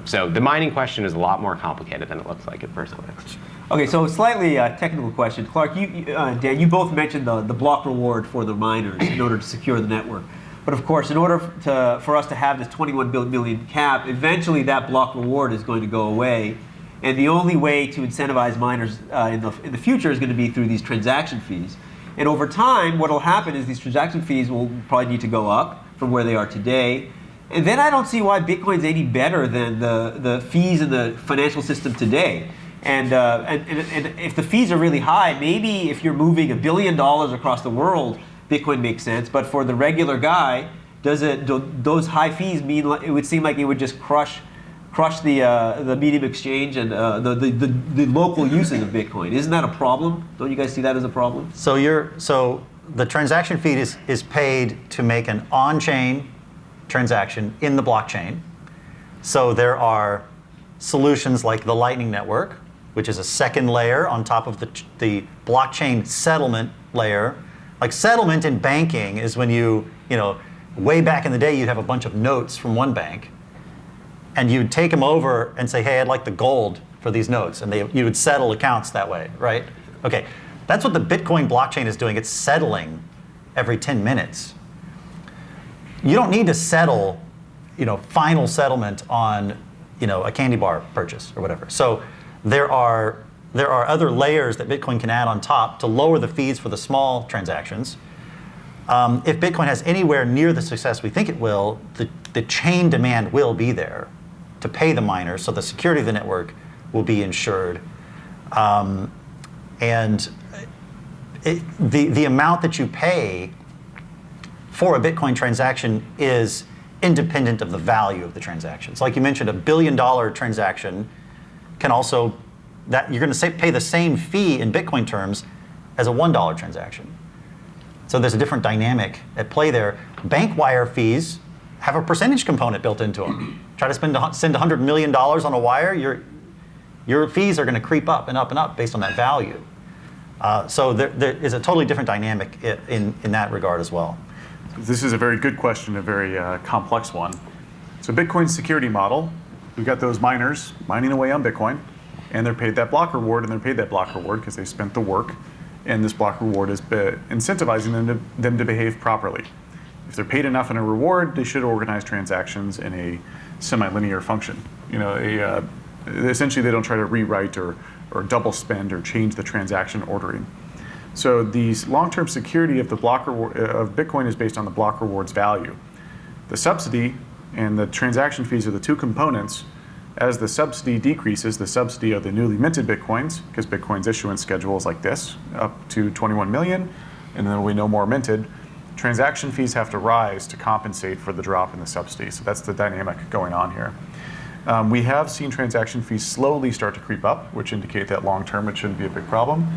So the mining question is a lot more complicated than it looks like at first glance. Okay, so a slightly technical question. Clark, Dan, you both mentioned the block reward for the miners in order to secure the network. But of course, in order for us to have this 21 million cap, eventually that block reward is going to go away. And the only way to incentivize miners in the future is going to be through these transaction fees. And over time, what will happen is these transaction fees will probably need to go up from where they are today. And then I don't see why Bitcoin's any better than the fees in the financial system today. And if the fees are really high, maybe if you're moving $1 billion across the world, Bitcoin makes sense. But for the regular guy, do those high fees mean it would seem like it would just crush the medium exchange and the local uses of Bitcoin? Isn't that a problem? Don't you guys see that as a problem? So the transaction fee is paid to make an on-chain transaction in the blockchain. So there are solutions like the Lightning Network, which is a second layer on top of the blockchain settlement layer. Like settlement in banking is when way back in the day, you'd have a bunch of notes from one bank, and you'd take them over and say, hey, I'd like the gold for these notes. And you would settle accounts that way, right? Okay, that's what the Bitcoin blockchain is doing. It's settling every 10 minutes. You don't need to settle, final settlement on, a candy bar purchase or whatever. So there are other layers that Bitcoin can add on top to lower the fees for the small transactions. If Bitcoin has anywhere near the success we think it will, the chain demand will be there to pay the miners, so the security of the network will be ensured. And the amount that you pay for a Bitcoin transaction is independent of the value of the transactions. Like you mentioned, $1 billion transaction can also, you're going to pay the same fee in Bitcoin terms as a $1 transaction. So there's a different dynamic at play there. Bank wire fees have a percentage component built into them. Try to send $100 million on a wire, your fees are going to creep up and up and up based on that value. So there is a totally different dynamic in that regard as well. This is a very good question, a very complex one. So Bitcoin's security model, we've got those miners mining away on Bitcoin, and they're paid that block reward, because they spent the work, and this block reward is incentivizing them to behave properly. If they're paid enough in a reward, they should organize transactions in a semi-linear function. Essentially they don't try to rewrite or double spend or change the transaction ordering. So the long-term security of the block reward of Bitcoin is based on the block reward's value. The subsidy and the transaction fees are the two components. As the subsidy decreases, the subsidy of the newly minted Bitcoins, because Bitcoin's issuance schedule is like this, up to 21 million, and then there will be no more minted, transaction fees have to rise to compensate for the drop in the subsidy. So that's the dynamic going on here. We have seen transaction fees slowly start to creep up, which indicate that long-term it shouldn't be a big problem.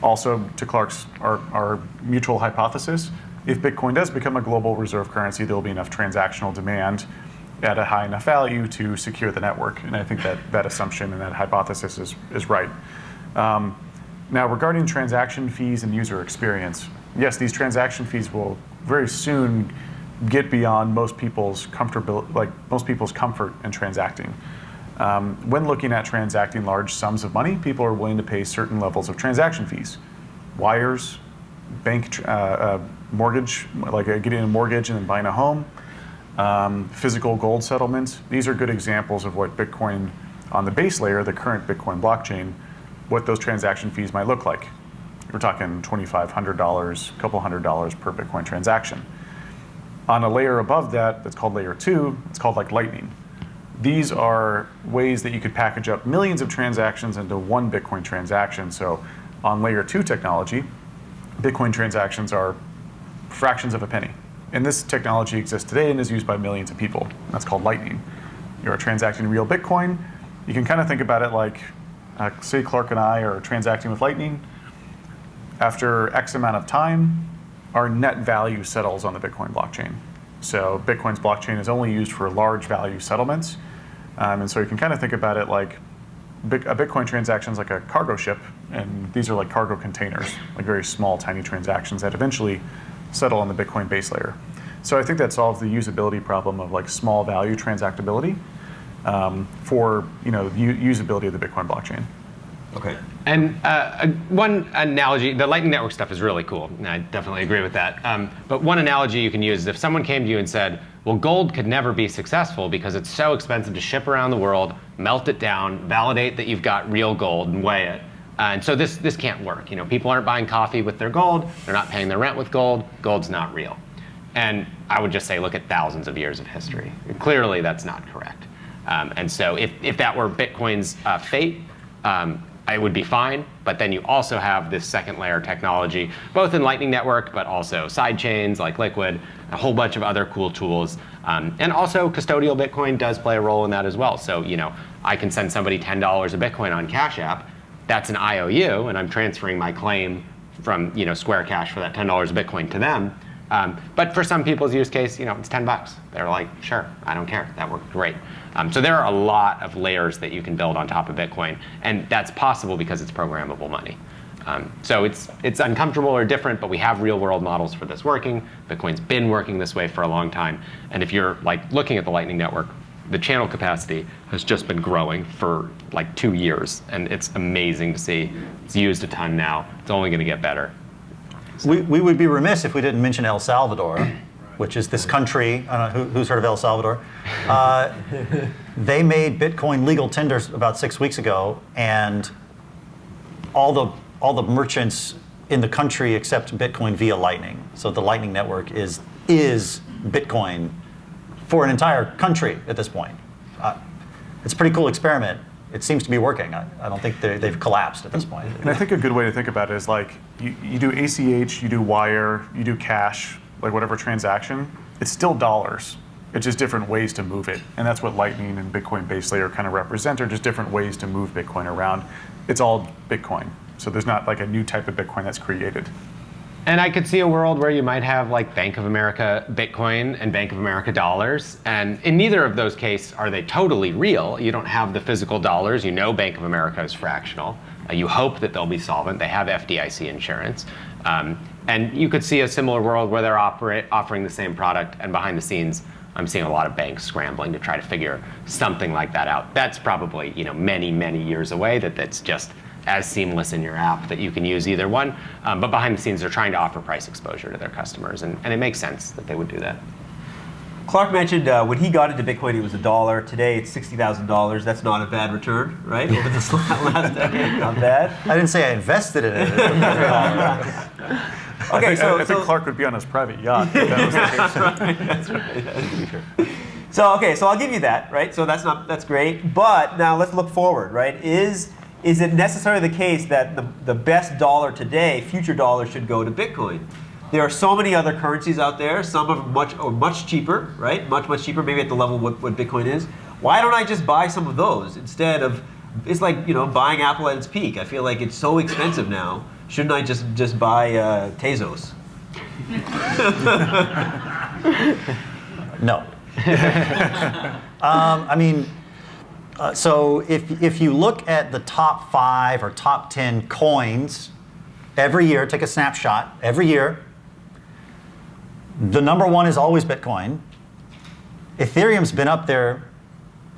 Also, to Clark's, our mutual hypothesis, if Bitcoin does become a global reserve currency, there will be enough transactional demand at a high enough value to secure the network. And I think that assumption and that hypothesis is right. Now, regarding transaction fees and user experience, yes, these transaction fees will very soon get beyond most people's comfort in transacting. When looking at transacting large sums of money, people are willing to pay certain levels of transaction fees. Wires, bank mortgage, like getting a mortgage and then buying a home, physical gold settlements. These are good examples of what Bitcoin on the base layer, the current Bitcoin blockchain, what those transaction fees might look like. We're talking $2,500, a couple $100 per Bitcoin transaction. On a layer above that, that's called layer 2, it's called like Lightning. These are ways that you could package up millions of transactions into one Bitcoin transaction. So on layer 2 technology, Bitcoin transactions are fractions of a penny. And this technology exists today and is used by millions of people. That's called Lightning. You're transacting real Bitcoin. You can kind of think about it like, say Clark and I are transacting with Lightning. After X amount of time, our net value settles on the Bitcoin blockchain. So Bitcoin's blockchain is only used for large value settlements. And so you can kind of think about it like a Bitcoin transaction is like a cargo ship, and these are like cargo containers, like very small, tiny transactions that eventually settle on the Bitcoin base layer. So I think that solves the usability problem of like small value transactability for usability of the Bitcoin blockchain. Okay. And one analogy, the Lightning Network stuff is really cool, and I definitely agree with that. But one analogy you can use is if someone came to you and said, well, gold could never be successful because it's so expensive to ship around the world, melt it down, validate that you've got real gold, and weigh it. And so this can't work. People aren't buying coffee with their gold, they're not paying their rent with gold, gold's not real. And I would just say, look at thousands of years of history. Clearly, that's not correct. And so if that were Bitcoin's fate, it would be fine, but then you also have this second layer technology, both in Lightning Network, but also side chains like Liquid, a whole bunch of other cool tools. And also custodial Bitcoin does play a role in that as well. So, I can send somebody $10 of Bitcoin on Cash App. That's an IOU, and I'm transferring my claim from, Square Cash for that $10 of Bitcoin to them. But for some people's use case, it's $10. They're like, sure, I don't care. That worked great. So there are a lot of layers that you can build on top of Bitcoin, and that's possible because it's programmable money. So it's uncomfortable or different, but we have real world models for this working. Bitcoin's been working this way for a long time. And if you're looking at the Lightning Network, the channel capacity has just been growing for 2 years, and it's amazing to see. It's used a ton now. It's only going to get better. We would be remiss if we didn't mention El Salvador, which is this country. I don't know who's heard of El Salvador. They made Bitcoin legal tenders about 6 weeks ago, and all the merchants in the country accept Bitcoin via Lightning. So the Lightning Network is Bitcoin for an entire country at this point. It's a pretty cool experiment. It seems to be working. I don't think they've collapsed at this point. And I think a good way to think about it is you do ACH, you do wire, you do cash, whatever transaction, it's still dollars. It's just different ways to move it. And that's what Lightning and Bitcoin base layer kind of represent, are just different ways to move Bitcoin around. It's all Bitcoin. So there's not a new type of Bitcoin that's created. And I could see a world where you might have Bank of America Bitcoin and Bank of America dollars. And in neither of those cases are they totally real. You don't have the physical dollars. Bank of America is fractional. You hope that they'll be solvent. They have FDIC insurance. And you could see a similar world where they're offering the same product, and behind the scenes, I'm seeing a lot of banks scrambling to try to figure something like that out. That's probably many, many years away. That's just as seamless in your app that you can use either one. But behind the scenes, they're trying to offer price exposure to their customers, and it makes sense that they would do that. Clark mentioned when he got into Bitcoin, it was $1. Today, it's $60,000. That's not a bad return, right? Over this last decade, not bad. I didn't say I invested in it. Okay, I think Clark would be on his private yacht. If that was the case. That's right. So I'll give you that, right? So that's great. But now let's look forward, right? Is it necessarily the case that the best dollar today, future dollars, should go to Bitcoin? There are so many other currencies out there. Some are much cheaper, right? Much cheaper, maybe at the level what Bitcoin is. Why don't I just buy some of those instead of? It's like buying Apple at its peak. I feel like it's so expensive now. Shouldn't I just buy Tezos? No. I mean, So if you look at the top 5 or top 10 coins every year, take a snapshot every year, the number 1 is always Bitcoin. Ethereum's been up there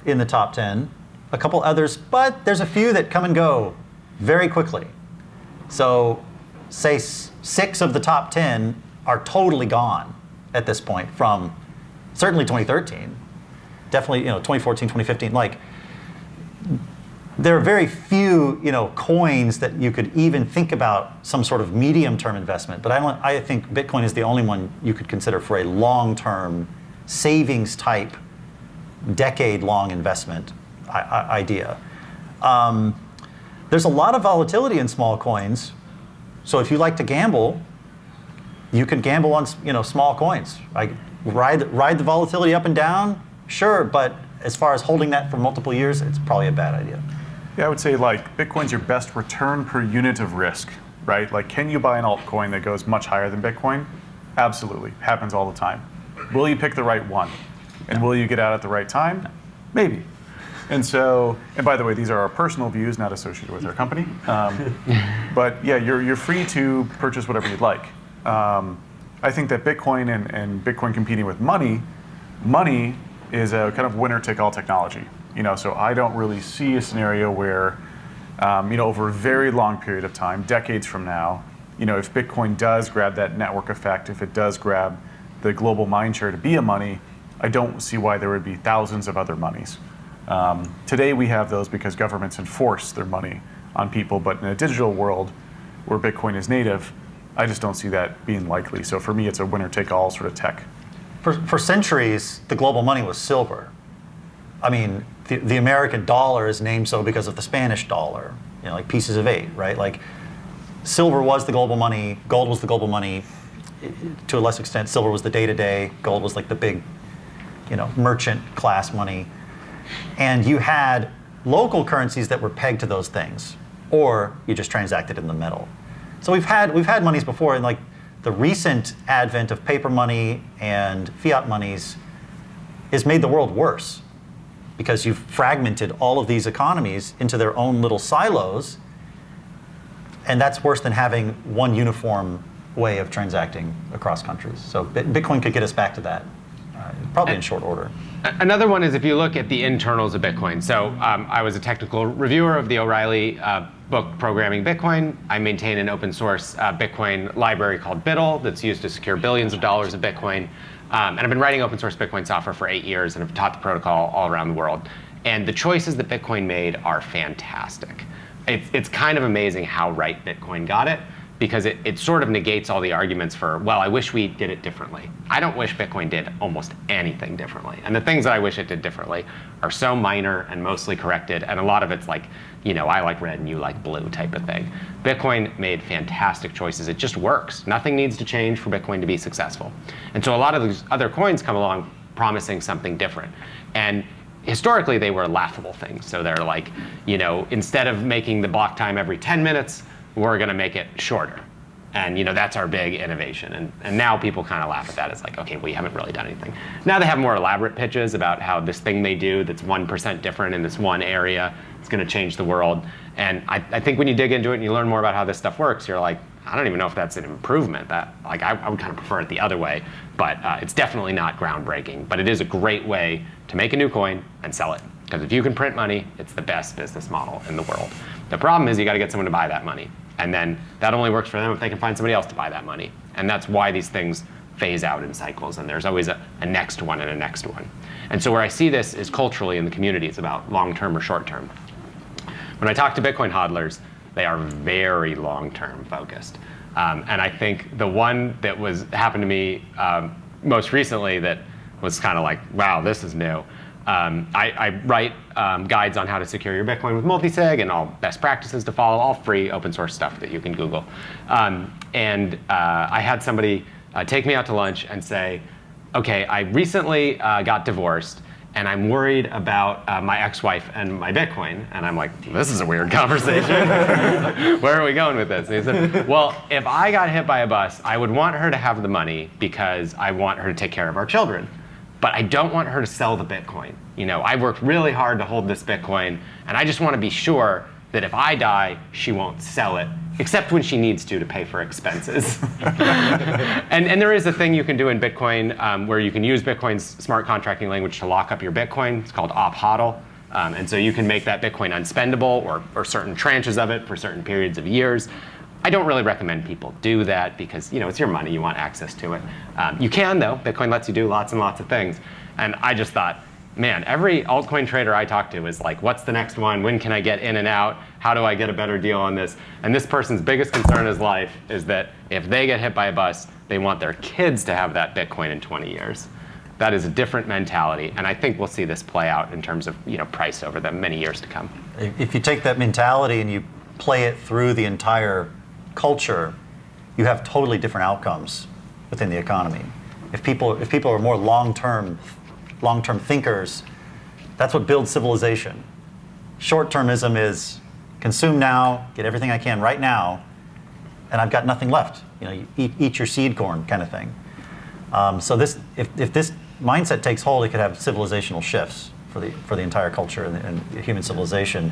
in the top 10, a couple others, but there's a few that come and go very quickly. So say 6 of the top 10 are totally gone at this point from certainly 2013, definitely 2014, 2015. Like, there are very few coins that you could even think about some sort of medium-term investment. But I think Bitcoin is the only one you could consider for a long-term savings type, decade-long investment idea. There's a lot of volatility in small coins. So if you like to gamble, you can gamble on small coins. Like ride the volatility up and down, sure, but as far as holding that for multiple years, it's probably a bad idea. Yeah, I would say like Bitcoin's your best return per unit of risk, right? Like, can you buy an altcoin that goes much higher than Bitcoin? Absolutely, happens all the time. Will you pick the right one? And will you get out at the right time? Maybe. And by the way, these are our personal views, not associated with our company. But yeah, you're free to purchase whatever you'd like. I think that Bitcoin and Bitcoin competing with money is a kind of winner-take-all technology. So I don't really see a scenario where, over a very long period of time, decades from now, if Bitcoin does grab that network effect, if it does grab the global mind share to be a money, I don't see why there would be thousands of other monies. Today we have those because governments enforce their money on people, but in a digital world where Bitcoin is native, I just don't see that being likely. So for me, it's a winner-take-all sort of tech. For centuries, the global money was silver. I mean, the American dollar is named so because of the Spanish dollar, like pieces of 8, right? Like, silver was the global money, gold was the global money. To a less extent, silver was the day-to-day, gold was like the big, merchant class money. And you had local currencies that were pegged to those things, or you just transacted in the metal. So we've had monies before, and like the recent advent of paper money and fiat monies has made the world worse, because you've fragmented all of these economies into their own little silos, and that's worse than having one uniform way of transacting across countries. So Bitcoin could get us back to that, probably in short order. Another one is if you look at the internals of Bitcoin. So I was a technical reviewer of the O'Reilly book, Programming Bitcoin. I maintain an open source Bitcoin library called Biddle that's used to secure billions of dollars of Bitcoin. And I've been writing open source Bitcoin software for 8 years and have taught the protocol all around the world. And the choices that Bitcoin made are fantastic. It's kind of amazing how right Bitcoin got it, because it sort of negates all the arguments for, well, I wish we did it differently. I don't wish Bitcoin did almost anything differently. And the things that I wish it did differently are so minor and mostly corrected, and a lot of it's like, I like red and you like blue type of thing. Bitcoin made fantastic choices. It just works. Nothing needs to change for Bitcoin to be successful. And so a lot of these other coins come along promising something different. And historically, they were laughable things. So they're like, instead of making the block time every 10 minutes, we're going to make it shorter. And that's our big innovation. And now people kind of laugh at that. It's like, okay, we haven't really done anything. Now they have more elaborate pitches about how this thing they do that's 1% different in this one area is going to change the world. And I think when you dig into it and you learn more about how this stuff works, you're like, I don't even know if that's an improvement. I would kind of prefer it the other way. But it's definitely not groundbreaking. But it is a great way to make a new coin and sell it. Because if you can print money, it's the best business model in the world. The problem is you got to get someone to buy that money. And then that only works for them if they can find somebody else to buy that money. And that's why these things phase out in cycles. And there's always a next one and a next one. And so where I see this is culturally in the community. It's about long-term or short-term. When I talk to Bitcoin hodlers, they are very long-term focused. And I think the one that happened to me most recently that was kind of like, wow, this is new. I write guides on how to secure your Bitcoin with multisig and all best practices to follow, all free open source stuff that you can Google. I had somebody take me out to lunch and say, okay, I recently got divorced and I'm worried about my ex-wife and my Bitcoin. And I'm like, this is a weird conversation. Where are we going with this? And he said, well, if I got hit by a bus, I would want her to have the money because I want her to take care of our children. But I don't want her to sell the Bitcoin I worked really hard to hold this Bitcoin, and I just want to be sure that if I die, she won't sell it, except when she needs to pay for expenses. and there is a thing you can do in Bitcoin where you can use Bitcoin's smart contracting language to lock up your Bitcoin. It's called op-hodl. And so you can make that Bitcoin unspendable or certain tranches of it for certain periods of years. I don't really recommend people do that because it's your money, you want access to it. You can though, Bitcoin lets you do lots and lots of things. And I just thought, man, every altcoin trader I talk to is like, what's the next one? When can I get in and out? How do I get a better deal on this? And this person's biggest concern in his life is that if they get hit by a bus, they want their kids to have that Bitcoin in 20 years. That is a different mentality, and I think we'll see this play out in terms of price over the many years to come. If you take that mentality and you play it through the entire culture, you have totally different outcomes within the economy. If people are more long-term thinkers, that's what builds civilization. Short-termism is consume now, get everything I can right now, and I've got nothing left. You eat your seed corn kind of thing. So if this mindset takes hold, it could have civilizational shifts for the entire culture and human civilization.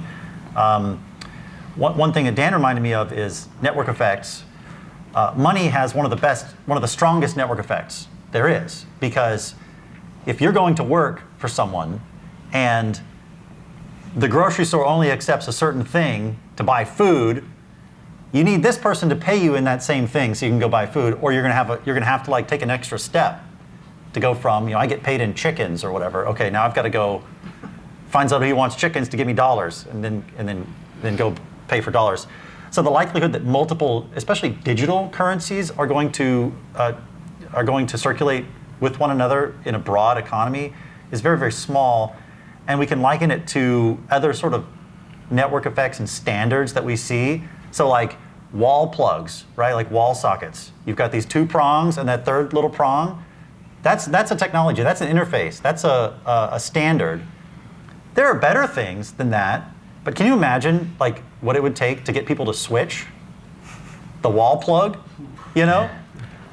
One thing that Dan reminded me of is network effects. Money has one of the strongest network effects there is, because if you're going to work for someone and the grocery store only accepts a certain thing to buy food, you need this person to pay you in that same thing so you can go buy food, or you're gonna have to like take an extra step to go from I get paid in chickens or whatever. Okay, now I've got to go find somebody who wants chickens to give me dollars, and then go pay for dollars. So the likelihood that multiple, especially digital currencies, are going to circulate with one another in a broad economy is very, very small, and we can liken it to other sort of network effects and standards that we see. So like wall plugs, right? Like wall sockets. You've got these two prongs and that third little prong. That's a technology. That's an interface. That's a standard. There are better things than that, but can you imagine like what it would take to get people to switch the wall plug?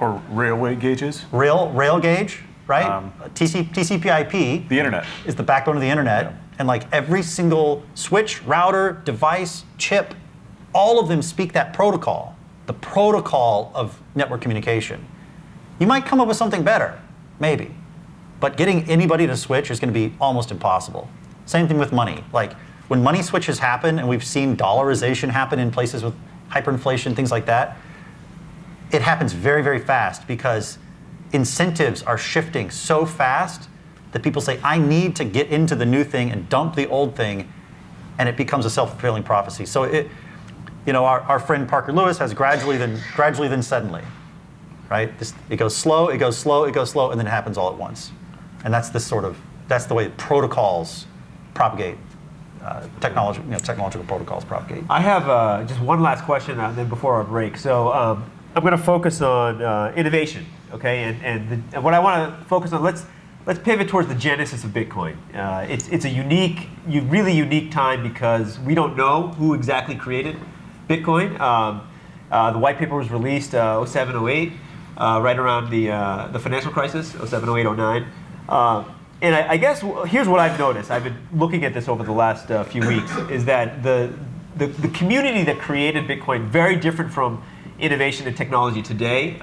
Or railway gauges. Rail gauge, right? TCP/IP. The internet is the backbone of the internet, Yeah. and like every single switch, router, device, chip, all of them speak that protocol, the protocol of network communication. You might come up with something better, maybe, but getting anybody to switch is going to be almost impossible. Same thing with money. Like when money switches happen, and we've seen dollarization happen in places with hyperinflation, things like that, it happens very, very fast because incentives are shifting so fast that people say, I need to get into the new thing and dump the old thing, and it becomes a self-fulfilling prophecy. So our friend Parker Lewis has gradually then suddenly, right? It goes slow, it goes slow, it goes slow, and then it happens all at once. And that's the way protocols propagate, technological protocols propagate. I have just one last question then before our break. So I'm going to focus on innovation, okay? And what I want to focus on, let's pivot towards the genesis of Bitcoin. It's a really unique time because we don't know who exactly created Bitcoin. The white paper was released 07, 08, right around the financial crisis, 07, 08, 09. And I guess here's what I've noticed. I've been looking at this over the last few weeks, is that the community that created Bitcoin, very different from innovation and technology today.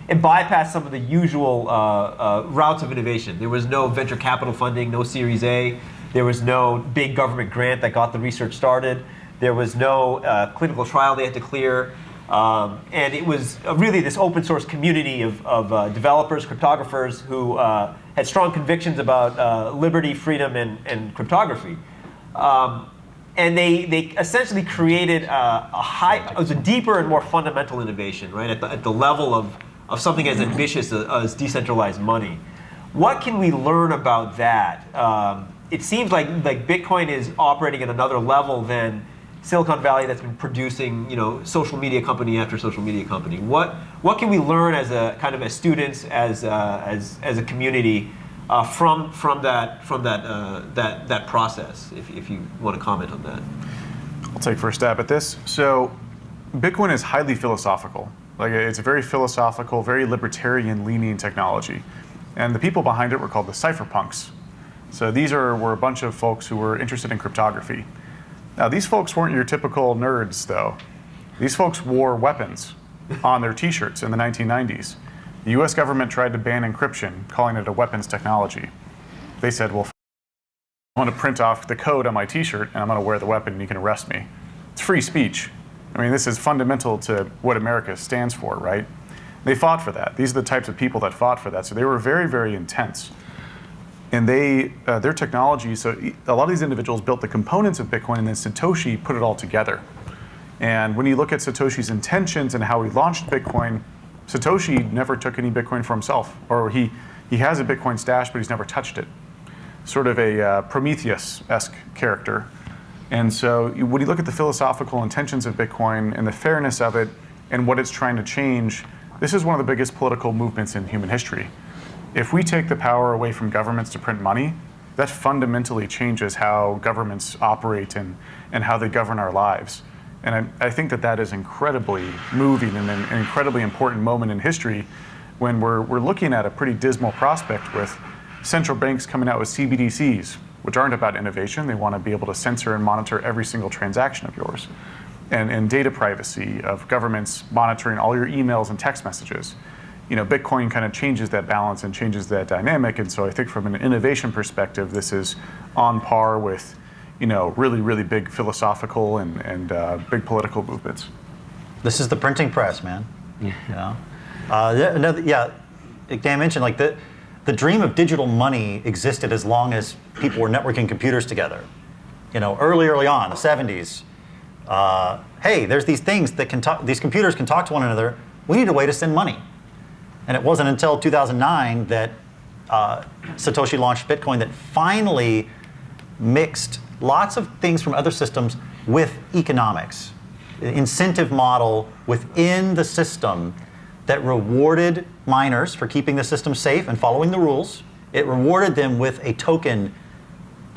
It bypassed some of the usual routes of innovation. There was no venture capital funding, no Series A. There was no big government grant that got the research started. There was no clinical trial they had to clear. And it was really this open source community of developers, cryptographers who had strong convictions about liberty, freedom, and cryptography. And they essentially created it was a deeper and more fundamental innovation, right, at the level of something as ambitious as decentralized money. What can we learn about that? It seems like Bitcoin is operating at another level than Silicon Valley that's been producing, social media company after social media company. What can we learn as students, as a community, from that process? If you want to comment on that. I'll take first stab at this. So, Bitcoin is highly philosophical. Like it's a very philosophical, very libertarian-leaning technology. And the people behind it were called the cypherpunks. So these were a bunch of folks who were interested in cryptography. Now, these folks weren't your typical nerds, though. These folks wore weapons on their t-shirts in the 1990s. The US government tried to ban encryption, calling it a weapons technology. They said, well, I want to print off the code on my t-shirt and I'm going to wear the weapon and you can arrest me. It's free speech. I mean, this is fundamental to what America stands for, right? They fought for that. These are the types of people that fought for that. So they were very, very intense. And their technology, so a lot of these individuals built the components of Bitcoin and then Satoshi put it all together. And when you look at Satoshi's intentions and how he launched Bitcoin, Satoshi never took any Bitcoin for himself. Or he has a Bitcoin stash, but he's never touched it. Sort of a Prometheus-esque character. And so when you look at the philosophical intentions of Bitcoin and the fairness of it and what it's trying to change, this is one of the biggest political movements in human history. If we take the power away from governments to print money, that fundamentally changes how governments operate and how they govern our lives. And I think that is incredibly moving and an incredibly important moment in history when we're looking at a pretty dismal prospect with central banks coming out with CBDCs, which aren't about innovation. They want to be able to censor and monitor every single transaction of yours. And data privacy of governments monitoring all your emails and text messages. Bitcoin kind of changes that balance and changes that dynamic. And so I think from an innovation perspective, this is on par with, really, really big philosophical and big political movements. This is the printing press, man. Dan mentioned like the dream of digital money existed as long as people were networking computers together. Early on, the 70s. Hey, there's these things that can talk. These computers can talk to one another. We need a way to send money. And it wasn't until 2009 that Satoshi launched Bitcoin that finally mixed lots of things from other systems with economics. An incentive model within the system that rewarded miners for keeping the system safe and following the rules. It rewarded them with a token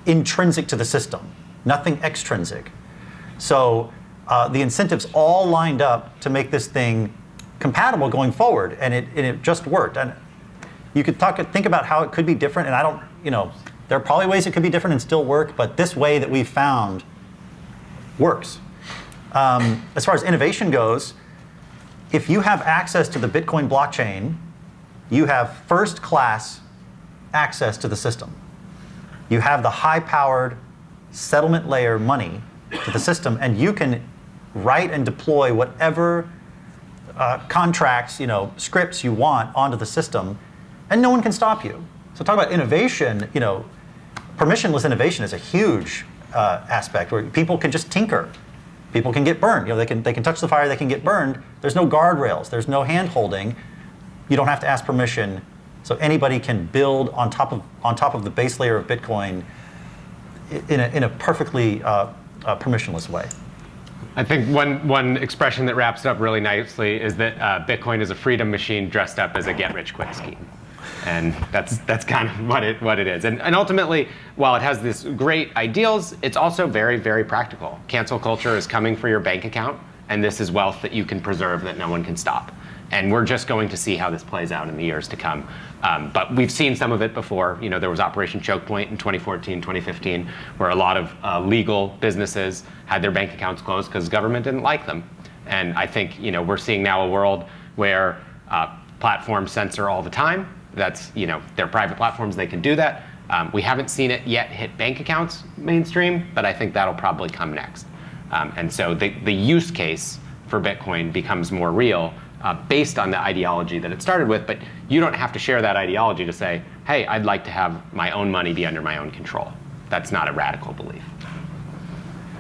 intrinsic to the system, nothing extrinsic. So the incentives all lined up to make this thing compatible going forward, and it just worked. And you could think about how it could be different, and there are probably ways it could be different and still work, but this way that we found works. As far as innovation goes, if you have access to the Bitcoin blockchain, you have first-class access to the system. You have the high-powered settlement layer money to the system, and you can write and deploy whatever contracts, scripts you want onto the system, and no one can stop you. So talk about innovation, permissionless innovation is a huge aspect where people can just tinker. People can get burned. They can touch the fire, they can get burned. There's no guardrails, there's no hand holding. You don't have to ask permission. So anybody can build on top of the base layer of Bitcoin in a perfectly permissionless way. I think one expression that wraps it up really nicely is that Bitcoin is a freedom machine dressed up as a get-rich-quick scheme. And that's kind of what it is. And ultimately, while it has this great ideals, it's also very, very practical. Cancel culture is coming for your bank account, and this is wealth that you can preserve that no one can stop. And we're just going to see how this plays out in the years to come. But we've seen some of it before. There was Operation Choke Point in 2014, 2015, where a lot of legal businesses had their bank accounts closed because government didn't like them. And I think we're seeing now a world where platforms censor all the time. That's they're private platforms; they can do that. We haven't seen it yet hit bank accounts mainstream, but I think that'll probably come next. And so the use case for Bitcoin becomes more real. Based on the ideology that it started with, but you don't have to share that ideology to say, hey, I'd like to have my own money be under my own control. That's not a radical belief.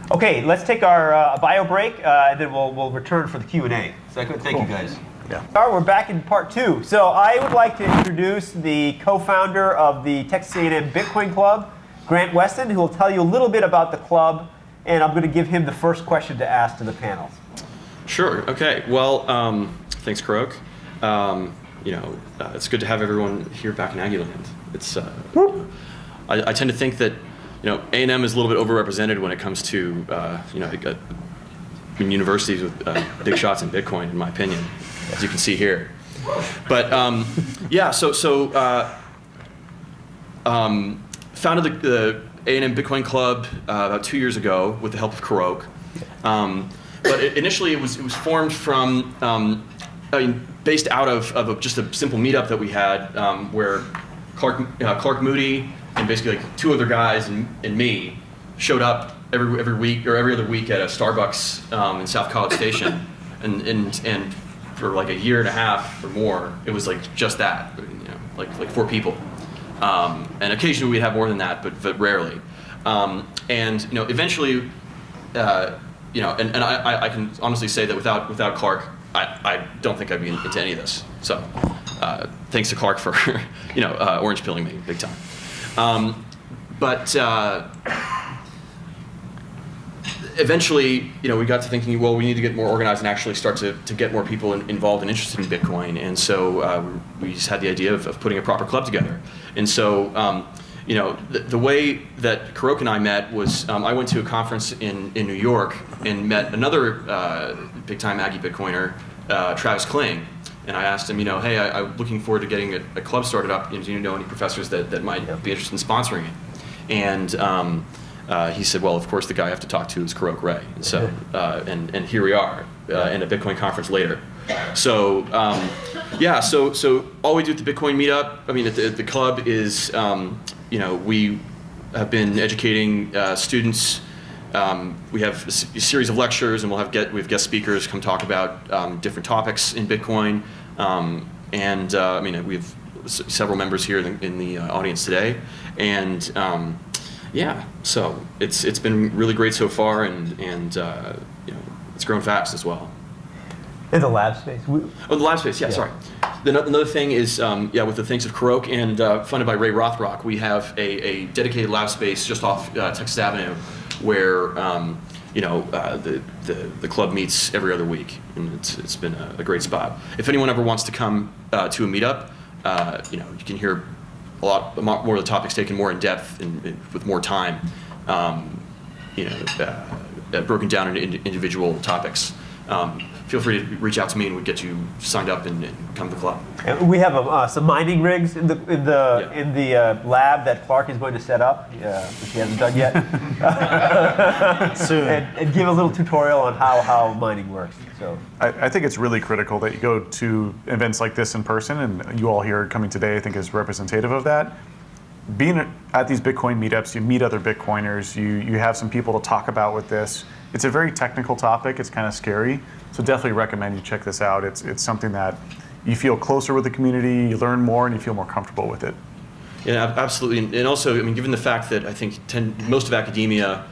Okay, let's take our bio break, and then we'll return for the Q&A. So thank you guys. Yeah. All right, we're back in part 2. So I would like to introduce the co-founder of the Texas A&M Bitcoin Club, Grant Weston, who will tell you a little bit about the club, and I'm going to give him the first question to ask to the panel. Sure. Okay. Well, thanks, Korok. It's good to have everyone here back in Aggieland. It's I tend to think that A&M is a little bit overrepresented when it comes to universities with big shots in Bitcoin, in my opinion, as you can see here. But founded the A&M Bitcoin Club about 2 years ago with the help of Korok. But initially it was formed from, based out of just a simple meetup that we had where Clark Moody and basically like 2 other guys and me showed up every week or every other week at a Starbucks in South College Station, and for like a year and a half or more, it was like just that, like 4 people, and occasionally we'd have more than that, but rarely, and eventually, and I can honestly say that without Clark, I don't think I'd be into any of this. So thanks to Clark for orange pilling me big time. But eventually, we got to thinking, well, we need to get more organized and actually start to get more people involved and interested in Bitcoin. And so we just had the idea of putting a proper club together. And so, the way that Korok and I met was I went to a conference in New York and met another big-time Aggie Bitcoiner, Travis Kling. And I asked him, hey, I'm looking forward to getting a club started up. Do you know any professors that might be interested in sponsoring it? And he said, well, of course, the guy I have to talk to is Korok Ray. And so, and here we are in a Bitcoin conference later. So, so all we do at the Bitcoin meetup, at the club is, we have been educating students. We have a series of lectures, and we have guest speakers come talk about different topics in Bitcoin. We have several members here in the audience today, and so it's been really great so far, and it's grown fast as well. In the lab space. The lab space. Yeah. Sorry. Another thing is, with the thanks of Korok and funded by Ray Rothrock, we have a dedicated lab space just off Texas Avenue, where the club meets every other week, and it's been a great spot. If anyone ever wants to come to a meetup, you can hear a lot more of the topics taken more in depth and with more time, broken down into individual topics. Feel free to reach out to me, and we'll get you signed up and come to the club. We have some mining rigs in the lab that Clark is going to set up, which he hasn't done yet. Soon. And give a little tutorial on how mining works. So I think it's really critical that you go to events like this in person, and you all here coming today, I think, is representative of that. Being at these Bitcoin meetups, you meet other Bitcoiners, you have some people to talk about with this. It's a very technical topic. It's kind of scary. So definitely recommend you check this out. It's something that you feel closer with the community, you learn more, and you feel more comfortable with it. Yeah, absolutely. And also, given the fact that I think most of academia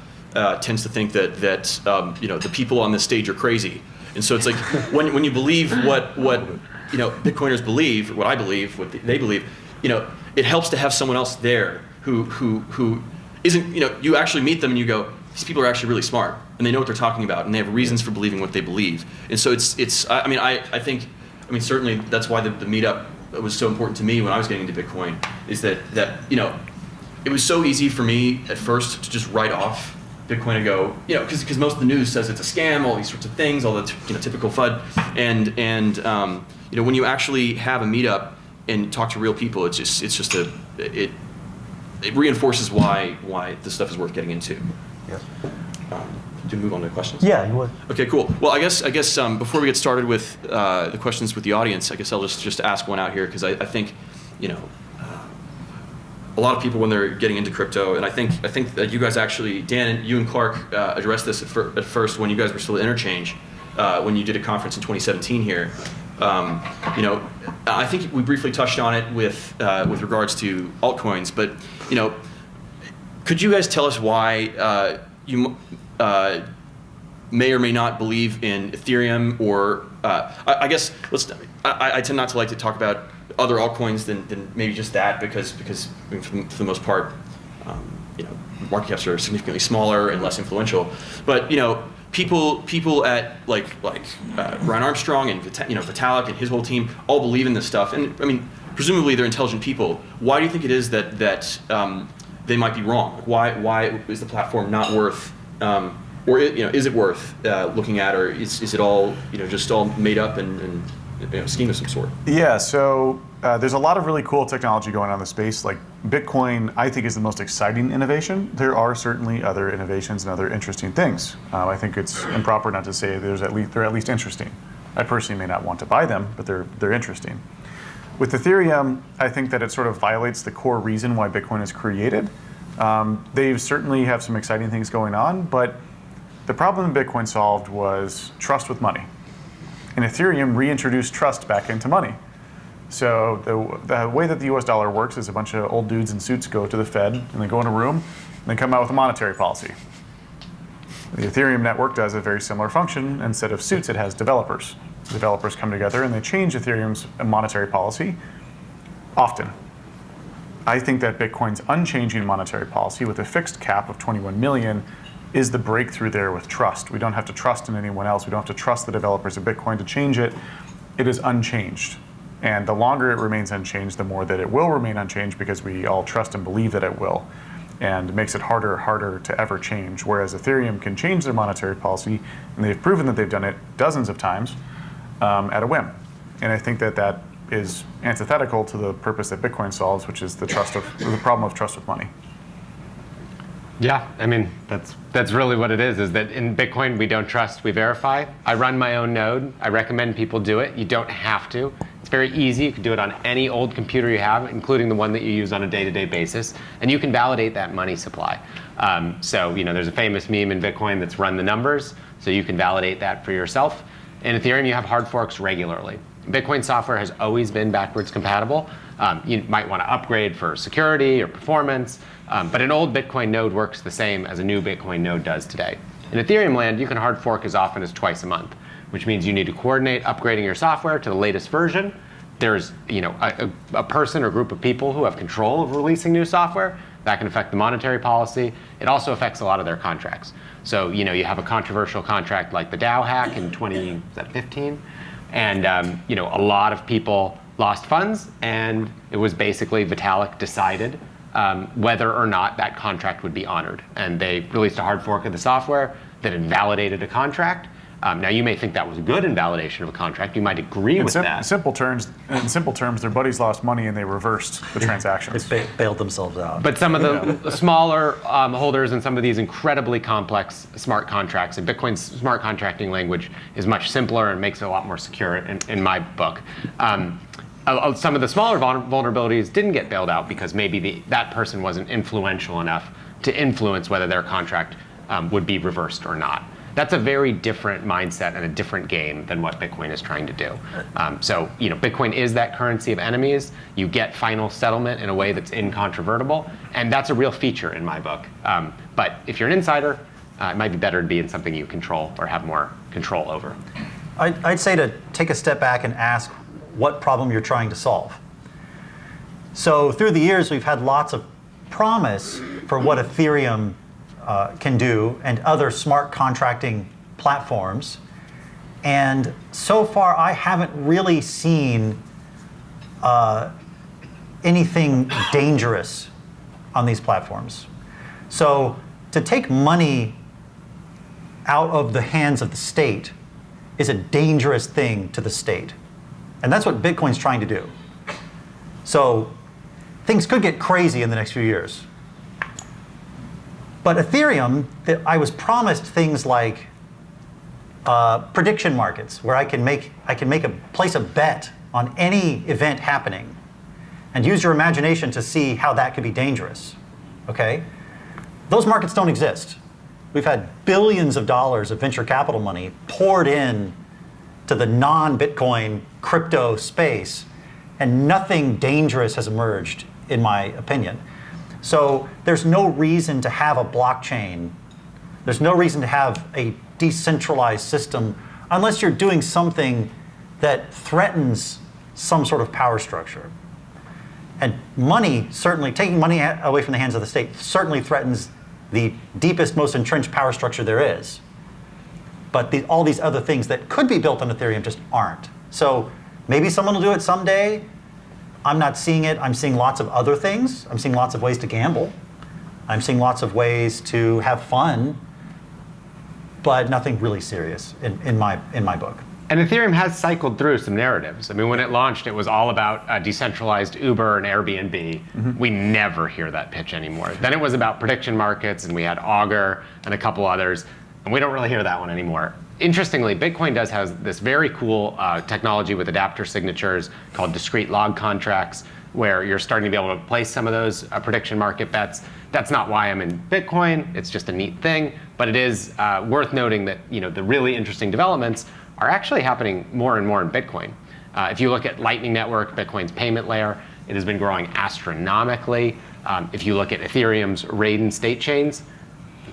tends to think that the people on this stage are crazy. And so it's like when you believe what Bitcoiners believe, or what I believe, what they believe, it helps to have someone else there who isn't, you actually meet them and you go, these people are actually really smart, and they know what they're talking about, and they have reasons for believing what they believe. And so I think certainly that's why the meetup was so important to me when I was getting into Bitcoin, is that it was so easy for me at first to just write off Bitcoin and go, because most of the news says it's a scam, all these sorts of things, all the typical FUD, and when you actually have a meetup and talk to real people, it reinforces why this stuff is worth getting into. yeah. Do you move on to questions? Yeah, you would. Okay, cool. Well, I guess before we get started with the questions with the audience, I guess I'll just ask one out here, because I think a lot of people, when they're getting into crypto, and I think that you guys actually, Dan, you and Clark addressed this at first when you guys were still at Interchange, when you did a conference in 2017 here. I think we briefly touched on it with regards to altcoins, but could you guys tell us why you may or may not believe in Ethereum, or I guess I tend not to like to talk about other altcoins than maybe just that, because for the most part, market caps are significantly smaller and less influential. But people at like Brian Armstrong and Vitalik and his whole team all believe in this stuff, and presumably they're intelligent people. Why do you think it is that they might be wrong? Why is the platform not worth, or is it worth looking at, or is it all just all made up and scheme of some sort? Yeah, so there's a lot of really cool technology going on in the space. Like Bitcoin, I think, is the most exciting innovation. There are certainly other innovations and other interesting things. I think it's improper not to say they're at least interesting. I personally may not want to buy them, but they're interesting. With Ethereum, I think that it sort of violates the core reason why Bitcoin is created. They certainly have some exciting things going on, but the problem Bitcoin solved was trust with money. And Ethereum reintroduced trust back into money. So the way that the US dollar works is a bunch of old dudes in suits go to the Fed, and they go in a room, and they come out with a monetary policy. The Ethereum network does a very similar function. Instead of suits, it has developers. Developers come together and they change Ethereum's monetary policy often. I think that Bitcoin's unchanging monetary policy with a fixed cap of 21 million is the breakthrough there with trust. We don't have to trust in anyone else. We don't have to trust the developers of Bitcoin to change it. It is unchanged. And the longer it remains unchanged, the more that it will remain unchanged because we all trust and believe that it will. And it makes it harder to ever change. Whereas Ethereum can change their monetary policy, and they've proven that they've done it dozens of times at a whim. And I think that that is antithetical to the purpose that Bitcoin solves, which is the problem of trust with money. Yeah, I mean, that's really what it is that in Bitcoin, we don't trust, we verify. I run my own node. I recommend people do it. You don't have to. It's very easy. You can do it on any old computer you have, including the one that you use on a day-to-day basis, and you can validate that money supply. So, there's a famous meme in Bitcoin that's run the numbers, so you can validate that for yourself. In Ethereum, you have hard forks regularly. Bitcoin software has always been backwards compatible. You might want to upgrade for security or performance, but an old Bitcoin node works the same as a new Bitcoin node does today. In Ethereum land, you can hard fork as often as twice a month, which means you need to coordinate upgrading your software to the latest version. There's a person or group of people who have control of releasing new software. That can affect the monetary policy. It also affects a lot of their contracts. So you have a controversial contract like the DAO hack in 2015, and a lot of people lost funds, and it was basically Vitalik decided whether or not that contract would be honored. And they released a hard fork of the software that invalidated a contract. Now, you may think that was a good invalidation of a contract. You might agree with that. In simple terms, their buddies lost money and they reversed the transactions. They bailed themselves out. But some of the smaller holders and some of these incredibly complex smart contracts, and Bitcoin's smart contracting language is much simpler and makes it a lot more secure in my book. Some of the smaller vulnerabilities didn't get bailed out because maybe that person wasn't influential enough to influence whether their contract would be reversed or not. That's a very different mindset and a different game than what Bitcoin is trying to do. So, Bitcoin is that currency of enemies. You get final settlement in a way that's incontrovertible, and that's a real feature in my book. But if you're an insider, it might be better to be in something you control or have more control over. I'd say to take a step back and ask what problem you're trying to solve. So through the years, we've had lots of promise for what Ethereum can do and other smart contracting platforms. And so far, I haven't really seen anything dangerous on these platforms. So to take money out of the hands of the state is a dangerous thing to the state. And that's what Bitcoin's trying to do. So things could get crazy in the next few years. But Ethereum, I was promised things like prediction markets, where I can place a bet on any event happening, and use your imagination to see how that could be dangerous. Okay, those markets don't exist. We've had billions of dollars of venture capital money poured in to the non-Bitcoin crypto space, and nothing dangerous has emerged, in my opinion. So there's no reason to have a blockchain. There's no reason to have a decentralized system unless you're doing something that threatens some sort of power structure. And money, certainly, taking money away from the hands of the state certainly threatens the deepest, most entrenched power structure there is. But all these other things that could be built on Ethereum just aren't. So maybe someone will do it someday. I'm not seeing it. I'm seeing lots of other things. I'm seeing lots of ways to gamble. I'm seeing lots of ways to have fun, but nothing really serious in my book. And Ethereum has cycled through some narratives. I mean, when it launched, it was all about decentralized Uber and Airbnb. We never hear that pitch anymore. Then it was about prediction markets, and we had Augur and a couple others, and we don't really hear that one anymore. Interestingly, Bitcoin does have this very cool technology with adapter signatures called discrete log contracts, where you're starting to be able to place some of those prediction market bets. That's not why I'm in Bitcoin. It's just a neat thing. But it is worth noting that the really interesting developments are actually happening more and more in Bitcoin. If you look at Lightning Network, Bitcoin's payment layer, it has been growing astronomically. If you look at Ethereum's RAID and state chains,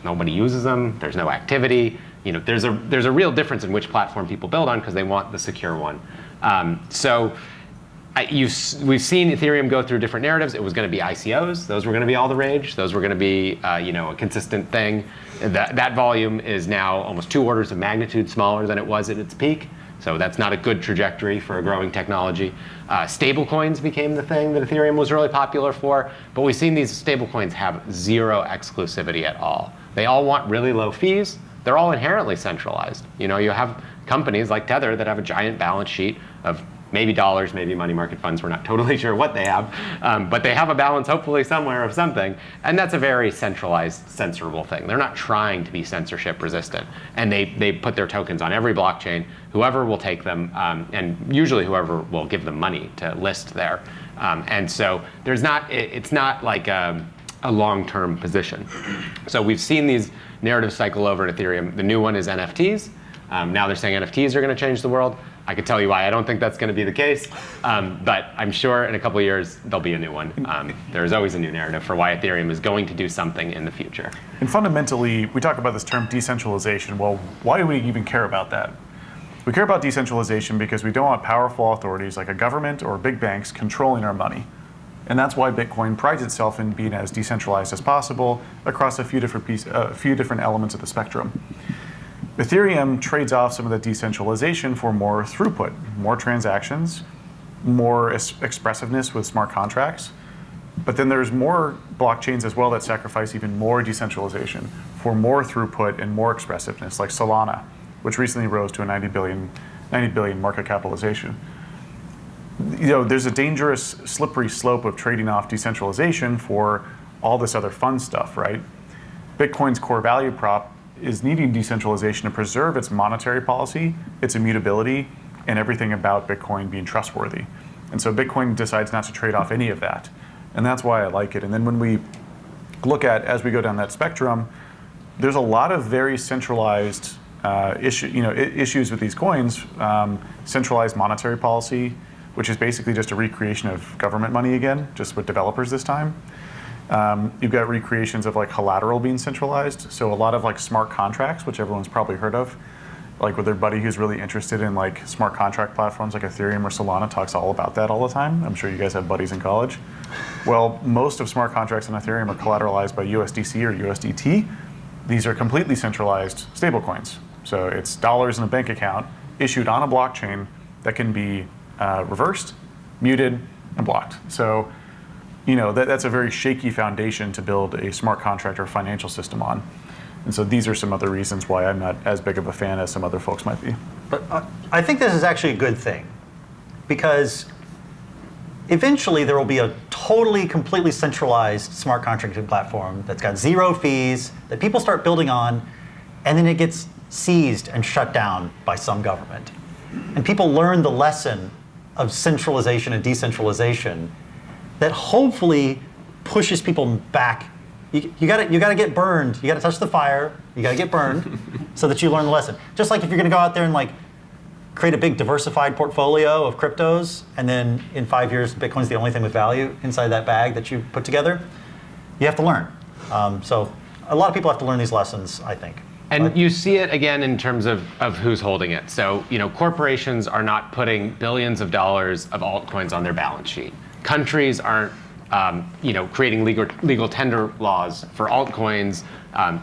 nobody uses them. There's no activity. There's a real difference in which platform people build on because they want the secure one. We've seen Ethereum go through different narratives. It was going to be ICOs. Those were going to be all the rage. Those were going to be a consistent thing. That volume is now almost 2 orders of magnitude smaller than it was at its peak. So that's not a good trajectory for a growing technology. Stablecoins became the thing that Ethereum was really popular for. But we've seen these stablecoins have zero exclusivity at all. They all want really low fees. They're all inherently centralized. You have companies like Tether that have a giant balance sheet of maybe dollars, maybe money market funds. We're not totally sure what they have, but they have a balance hopefully somewhere of something. And that's a very centralized, censorable thing. They're not trying to be censorship resistant. And they put their tokens on every blockchain. Whoever will take them, and usually whoever will give them money to list there. And so it's not like a long-term position. So we've seen these narratives cycle over in Ethereum. The new one is NFTs. Now they're saying NFTs are going to change the world. I could tell you why I don't think that's going to be the case, but I'm sure in a couple of years there'll be a new one. There's always a new narrative for why Ethereum is going to do something in the future. And fundamentally, we talk about this term decentralization. Well, why do we even care about that? We care about decentralization because we don't want powerful authorities like a government or big banks controlling our money. And that's why Bitcoin prides itself in being as decentralized as possible across a few different elements of the spectrum. Ethereum trades off some of the decentralization for more throughput, more transactions, more expressiveness with smart contracts. But then there's more blockchains as well that sacrifice even more decentralization for more throughput and more expressiveness, like Solana, which recently rose to a 90 billion market capitalization. There's a dangerous, slippery slope of trading off decentralization for all this other fun stuff, right? Bitcoin's core value prop is needing decentralization to preserve its monetary policy, its immutability, and everything about Bitcoin being trustworthy. And so Bitcoin decides not to trade off any of that. And that's why I like it. And then when we look at, as we go down that spectrum, there's a lot of very centralized issues with these coins. Centralized monetary policy, which is basically just a recreation of government money again, just with developers this time. You've got recreations of like collateral being centralized. So a lot of like smart contracts, which everyone's probably heard of, like with their buddy who's really interested in like smart contract platforms like Ethereum or Solana talks all about that all the time. I'm sure you guys have buddies in college. Well, most of smart contracts on Ethereum are collateralized by USDC or USDT. These are completely centralized stablecoins. So it's dollars in a bank account issued on a blockchain that can be reversed, muted, and blocked. So that's a very shaky foundation to build a smart contract or financial system on. And so these are some other reasons why I'm not as big of a fan as some other folks might be. But I think this is actually a good thing, because eventually there will be a totally, completely centralized smart contracting platform that's got zero fees that people start building on, and then it gets seized and shut down by some government. And people learn the lesson of centralization and decentralization that hopefully pushes people back. You got to get burned. You got to touch the fire. You got to get burned so that you learn the lesson. Just like if you're going to go out there and like create a big diversified portfolio of cryptos, and then in 5 years, Bitcoin's the only thing with value inside that bag that you put together, you have to learn. So a lot of people have to learn these lessons, I think. And you see it again in terms of who's holding it. So, corporations are not putting billions of dollars of altcoins on their balance sheet. Countries aren't, creating legal tender laws for altcoins.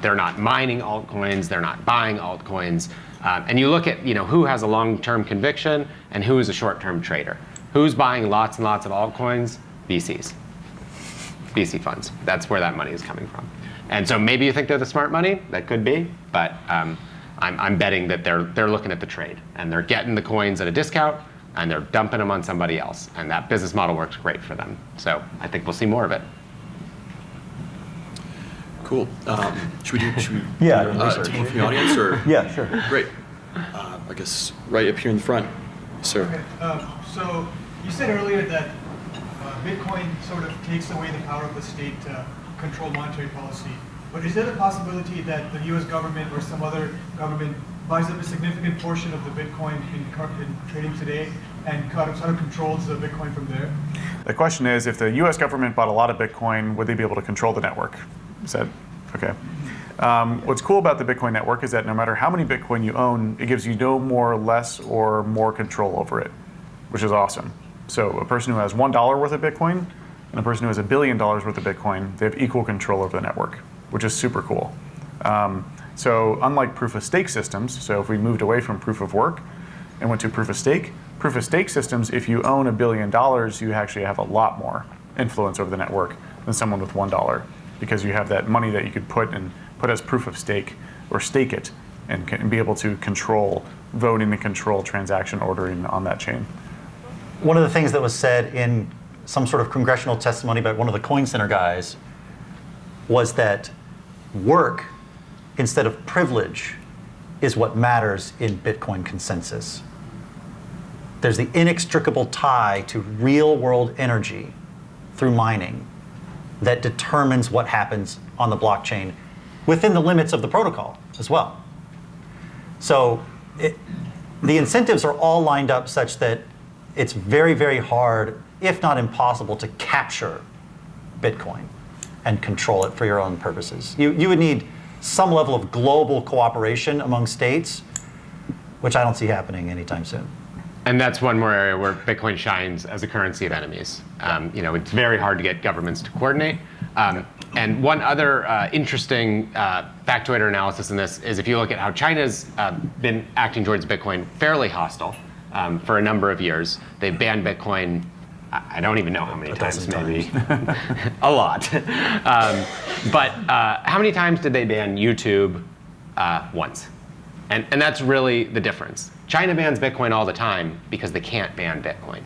They're not mining altcoins. They're not buying altcoins. And you look at, who has a long-term conviction and who is a short-term trader. Who's buying lots and lots of altcoins? VCs, VC funds. That's where that money is coming from. And so maybe you think they're the smart money. That could be, but I'm betting that they're looking at the trade and they're getting the coins at a discount and they're dumping them on somebody else, and that business model works great for them. So I think we'll see more of it. Cool. Should we Yeah. take one from the audience or? Yeah, sure. Great. I guess right up here in the front, sir. Okay. So you said earlier that Bitcoin sort of takes away the power of the state to control monetary policy. But is there the possibility that the U.S. government or some other government buys up a significant portion of the Bitcoin in trading today and sort of controls the Bitcoin from there? The question is, if the U.S. government bought a lot of Bitcoin, would they be able to control the network? Is that okay? What's cool about the Bitcoin network is that no matter how many Bitcoin you own, it gives you no more, less, or more control over it, which is awesome. So a person who has $1 worth of Bitcoin and a person who has $1 billion worth of Bitcoin, they have equal control over the network, which is super cool. So unlike proof of stake systems, so if we moved away from proof of work and went to proof of stake systems, if you own $1 billion, you actually have a lot more influence over the network than someone with $1, because you have that money that you could put as proof of stake or stake it and be able to control voting and control transaction ordering on that chain. One of the things that was said in some sort of congressional testimony by one of the Coin Center guys was that work instead of privilege is what matters in Bitcoin consensus. There's the inextricable tie to real world energy through mining that determines what happens on the blockchain within the limits of the protocol as well. So the incentives are all lined up such that it's very, very hard, if not impossible, to capture Bitcoin and control it for your own purposes. You would need some level of global cooperation among states, which I don't see happening anytime soon. And that's one more area where Bitcoin shines as a currency of enemies. It's very hard to get governments to coordinate. And one other interesting factoid or analysis in this is if you look at how China's been acting towards Bitcoin fairly hostile for a number of years. They've banned Bitcoin, I don't even know how many times, maybe a lot. But how many times did they ban YouTube? Once. And that's really the difference. China bans Bitcoin all the time because they can't ban Bitcoin.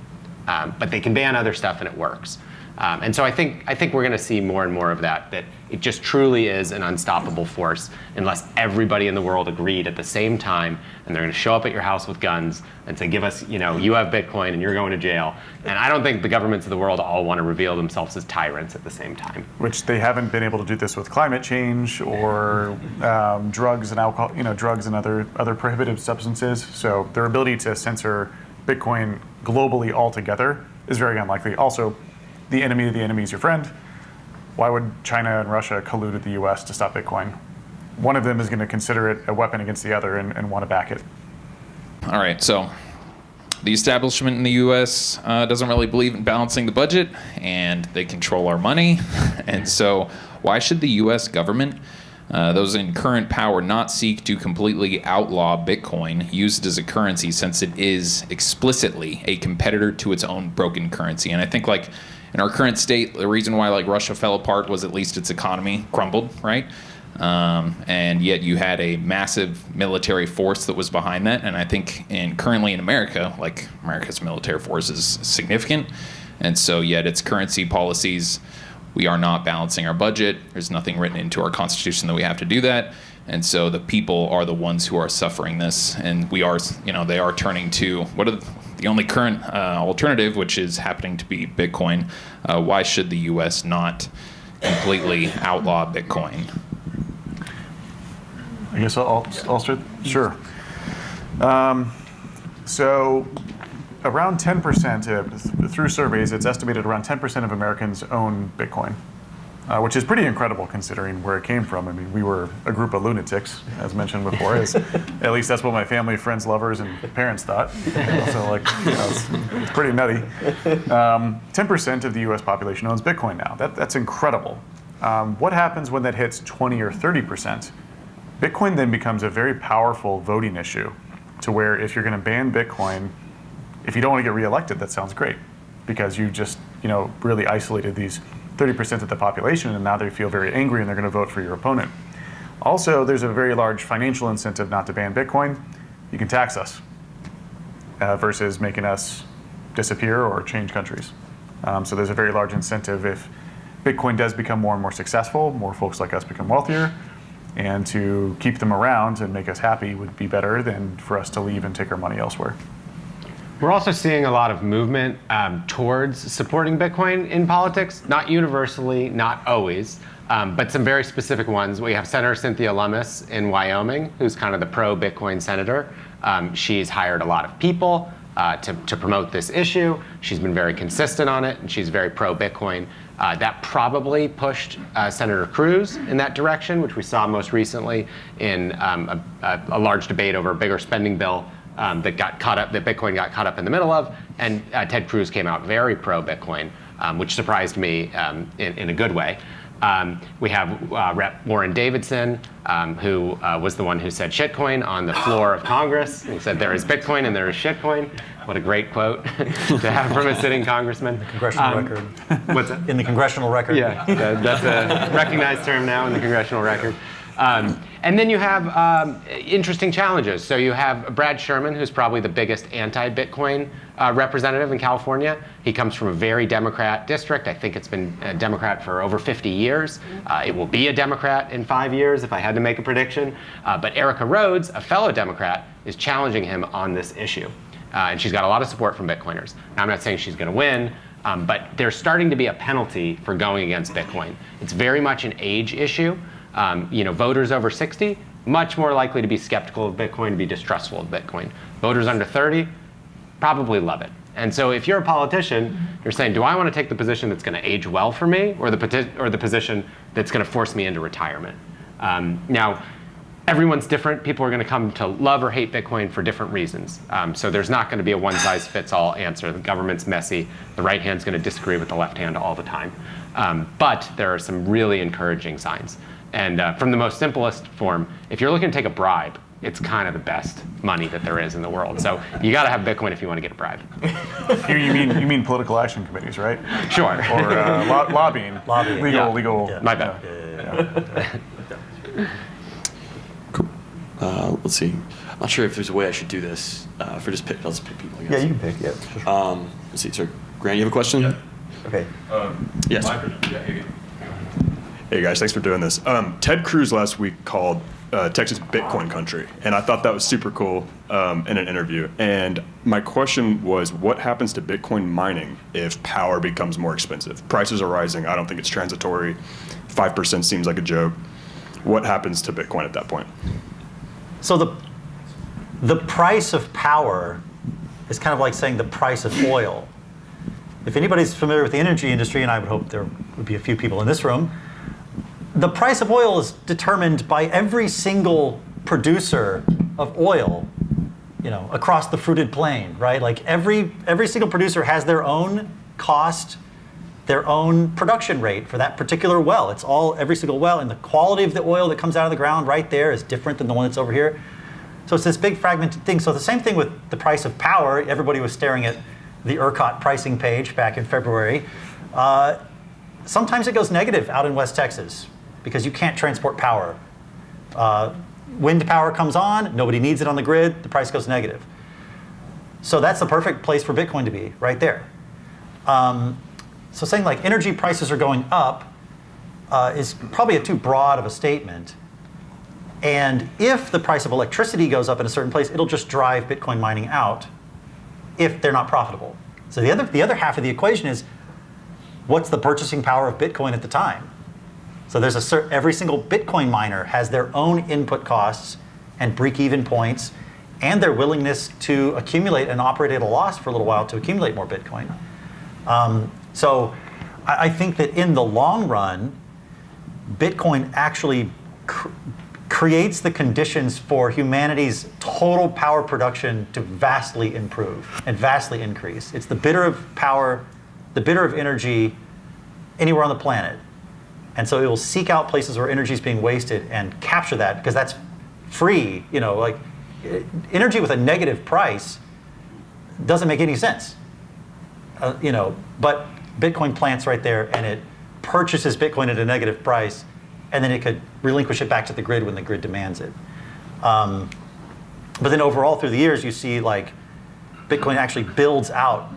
But they can ban other stuff and it works. And so I think we're going to see more and more of that it just truly is an unstoppable force unless everybody in the world agreed at the same time, and they're going to show up at your house with guns and say, give us, you have Bitcoin and you're going to jail. And I don't think the governments of the world all want to reveal themselves as tyrants at the same time. Which they haven't been able to do this with climate change or drugs and alcohol, drugs and other prohibitive substances. So their ability to censor Bitcoin globally altogether is very unlikely. Also, the enemy of the enemy is your friend. Why would China and Russia collude with the US to stop Bitcoin? One of them is going to consider it a weapon against the other and want to back it. All right, so the establishment in the US doesn't really believe in balancing the budget, and they control our money. And so why should the US government, those in current power, not seek to completely outlaw Bitcoin used as a currency, since it is explicitly a competitor to its own broken currency? And I think in our current state, the reason why Russia fell apart was at least its economy crumbled, right? And yet you had a massive military force that was behind that. And I think currently in America, America's military force is significant. And so yet its currency policies, we are not balancing our budget. There's nothing written into our Constitution that we have to do that. And so the people are the ones who are suffering this. And we are, they are turning to the only current alternative, which is happening to be Bitcoin. Why should the U.S. not completely outlaw Bitcoin? I guess I'll start. Sure. So around 10%, through surveys, it's estimated around 10% of Americans own Bitcoin, which is pretty incredible considering where it came from. I mean, we were a group of lunatics, as mentioned before. At least that's what my family, friends, lovers, and parents thought. So, it's pretty nutty. 10% of the U.S. population owns Bitcoin now. That's incredible. What happens when that hits 20 or 30%? Bitcoin then becomes a very powerful voting issue, to where if you're going to ban Bitcoin, if you don't want to get reelected, that sounds great, because you just really isolated these 30% of the population, and now they feel very angry and they're going to vote for your opponent. Also, there's a very large financial incentive not to ban Bitcoin. You can tax us versus making us disappear or change countries. So there's a very large incentive if Bitcoin does become more and more successful, more folks like us become wealthier, and to keep them around and make us happy would be better than for us to leave and take our money elsewhere. We're also seeing a lot of movement towards supporting Bitcoin in politics, not universally, not always, but some very specific ones. We have Senator Cynthia Lummis in Wyoming, who's kind of the pro-Bitcoin senator. She's hired a lot of people to promote this issue. She's been very consistent on it, and she's very pro-Bitcoin. That probably pushed Senator Cruz in that direction, which we saw most recently in a large debate over a bigger spending bill that Bitcoin got caught up in the middle of. And Ted Cruz came out very pro-Bitcoin, which surprised me in a good way. We have Rep. Warren Davidson, who was the one who said shitcoin on the floor of Congress. He said there is Bitcoin and there is shitcoin. What a great quote to have from a sitting congressman. Congressional record. What's that? In the congressional record. Yeah, that's a recognized term now in the congressional record. And then you have interesting challenges. So you have Brad Sherman, who's probably the biggest anti-Bitcoin representative in California. He comes from a very Democrat district. I think it's been a Democrat for over 50 years. It will be a Democrat in 5 years if I had to make a prediction. But Erica Rhodes, a fellow Democrat, is challenging him on this issue. And she's got a lot of support from Bitcoiners. Now, I'm not saying she's going to win, but there's starting to be a penalty for going against Bitcoin. It's very much an age issue. Voters over 60, much more likely to be skeptical of Bitcoin, to be distrustful of Bitcoin. Voters under 30, probably love it. And so if you're a politician, you're saying, do I want to take the position that's going to age well for me, or the position that's going to force me into retirement? Now, everyone's different. People are going to come to love or hate Bitcoin for different reasons. So there's not going to be a one-size-fits-all answer. The government's messy. The right hand's going to disagree with the left hand all the time. But there are some really encouraging signs. And from the most simplest form, if you're looking to take a bribe, it's kind of the best money that there is in the world. So you got to have Bitcoin if you want to get a bribe. You mean political action committees, right? Sure. Or lobbying. Lobbying. Legal. Yeah. My bad. Cool. Let's see. I'm not sure if there's a way I should do this. I'll just pick people, I guess. Yeah, you can pick. Yeah. Sure. Let's see. Sorry, Grant, you have a question? Yeah. Okay. Yes. Hey guys, thanks for doing this. Ted Cruz last week called Texas Bitcoin country, and I thought that was super cool in an interview. And my question was, what happens to Bitcoin mining if power becomes more expensive? Prices are rising. I don't think it's transitory. 5% seems like a joke. What happens to Bitcoin at that point? So the price of power is kind of like saying the price of oil. If anybody's familiar with the energy industry, and I would hope there would be a few people in this room, the price of oil is determined by every single producer of oil, across the fruited plain, right? Like every single producer has their own cost, their own production rate for that particular well. It's every single well, and the quality of the oil that comes out of the ground right there is different than the one that's over here. So it's this big fragmented thing. So the same thing with the price of power. Everybody was staring at the ERCOT pricing page back in February. Sometimes it goes negative out in West Texas because you can't transport power. Wind power comes on, nobody needs it on the grid, the price goes negative. So that's the perfect place for Bitcoin to be, right there. So saying like energy prices are going up is probably too broad of a statement. And if the price of electricity goes up in a certain place, it'll just drive Bitcoin mining out if they're not profitable. So the other half of the equation is, what's the purchasing power of Bitcoin at the time? So there's every single Bitcoin miner has their own input costs and break-even points, and their willingness to accumulate and operate at a loss for a little while to accumulate more Bitcoin. So I think that in the long run, Bitcoin actually creates the conditions for humanity's total power production to vastly improve and vastly increase. It's the bidder of power, the bidder of energy anywhere on the planet. And so it will seek out places where energy is being wasted and capture that, because that's free. Like energy with a negative price doesn't make any sense. But Bitcoin plants right there, and it purchases Bitcoin at a negative price and then it could relinquish it back to the grid when the grid demands it. But then overall through the years, you see like Bitcoin actually builds out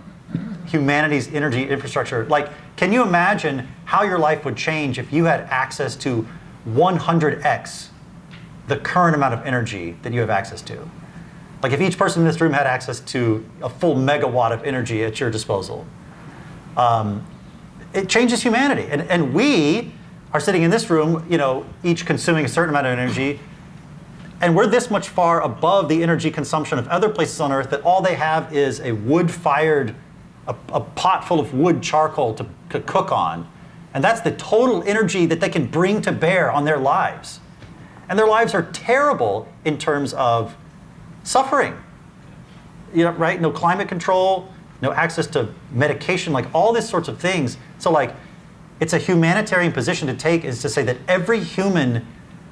humanity's energy infrastructure. Like, can you imagine how your life would change if you had access to 100x the current amount of energy that you have access to? Like if each person in this room had access to a full megawatt of energy at your disposal. It changes humanity. And we are sitting in this room, each consuming a certain amount of energy, and we're this much far above the energy consumption of other places on Earth that all they have is a wood-fired, a pot full of wood charcoal to cook on. And that's the total energy that they can bring to bear on their lives. And their lives are terrible in terms of suffering. Right? No climate control, no access to medication, like all these sorts of things. So like, it's a humanitarian position to take, is to say that every human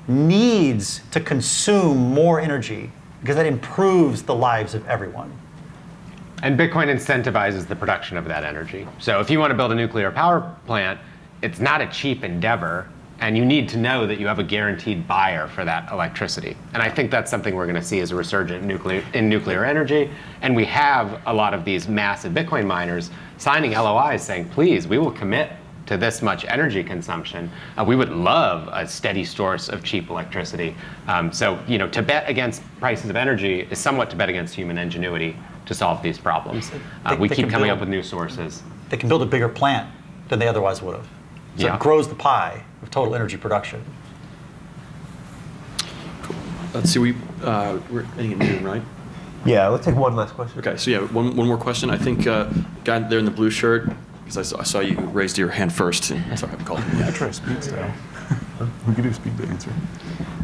needs to consume more energy because that improves the lives of everyone. And Bitcoin incentivizes the production of that energy. So if you want to build a nuclear power plant, it's not a cheap endeavor, and you need to know that you have a guaranteed buyer for that electricity. And I think that's something we're going to see as a resurgent in nuclear energy. And we have a lot of these massive Bitcoin miners signing LOIs saying, please, we will commit to this much energy consumption. We would love a steady source of cheap electricity. So to bet against prices of energy is somewhat to bet against human ingenuity to solve these problems. We keep coming up with new sources. They can build a bigger plant than they otherwise would have. So it grows the pie of total energy production. Cool. Let's see, we're ending at noon, right? Yeah, let's take one last question. Okay, so one more question. I think guy there in the blue shirt, because I saw you raised your hand first. Sorry, I'm calling. Yeah, try speed style. We could do speed to answer.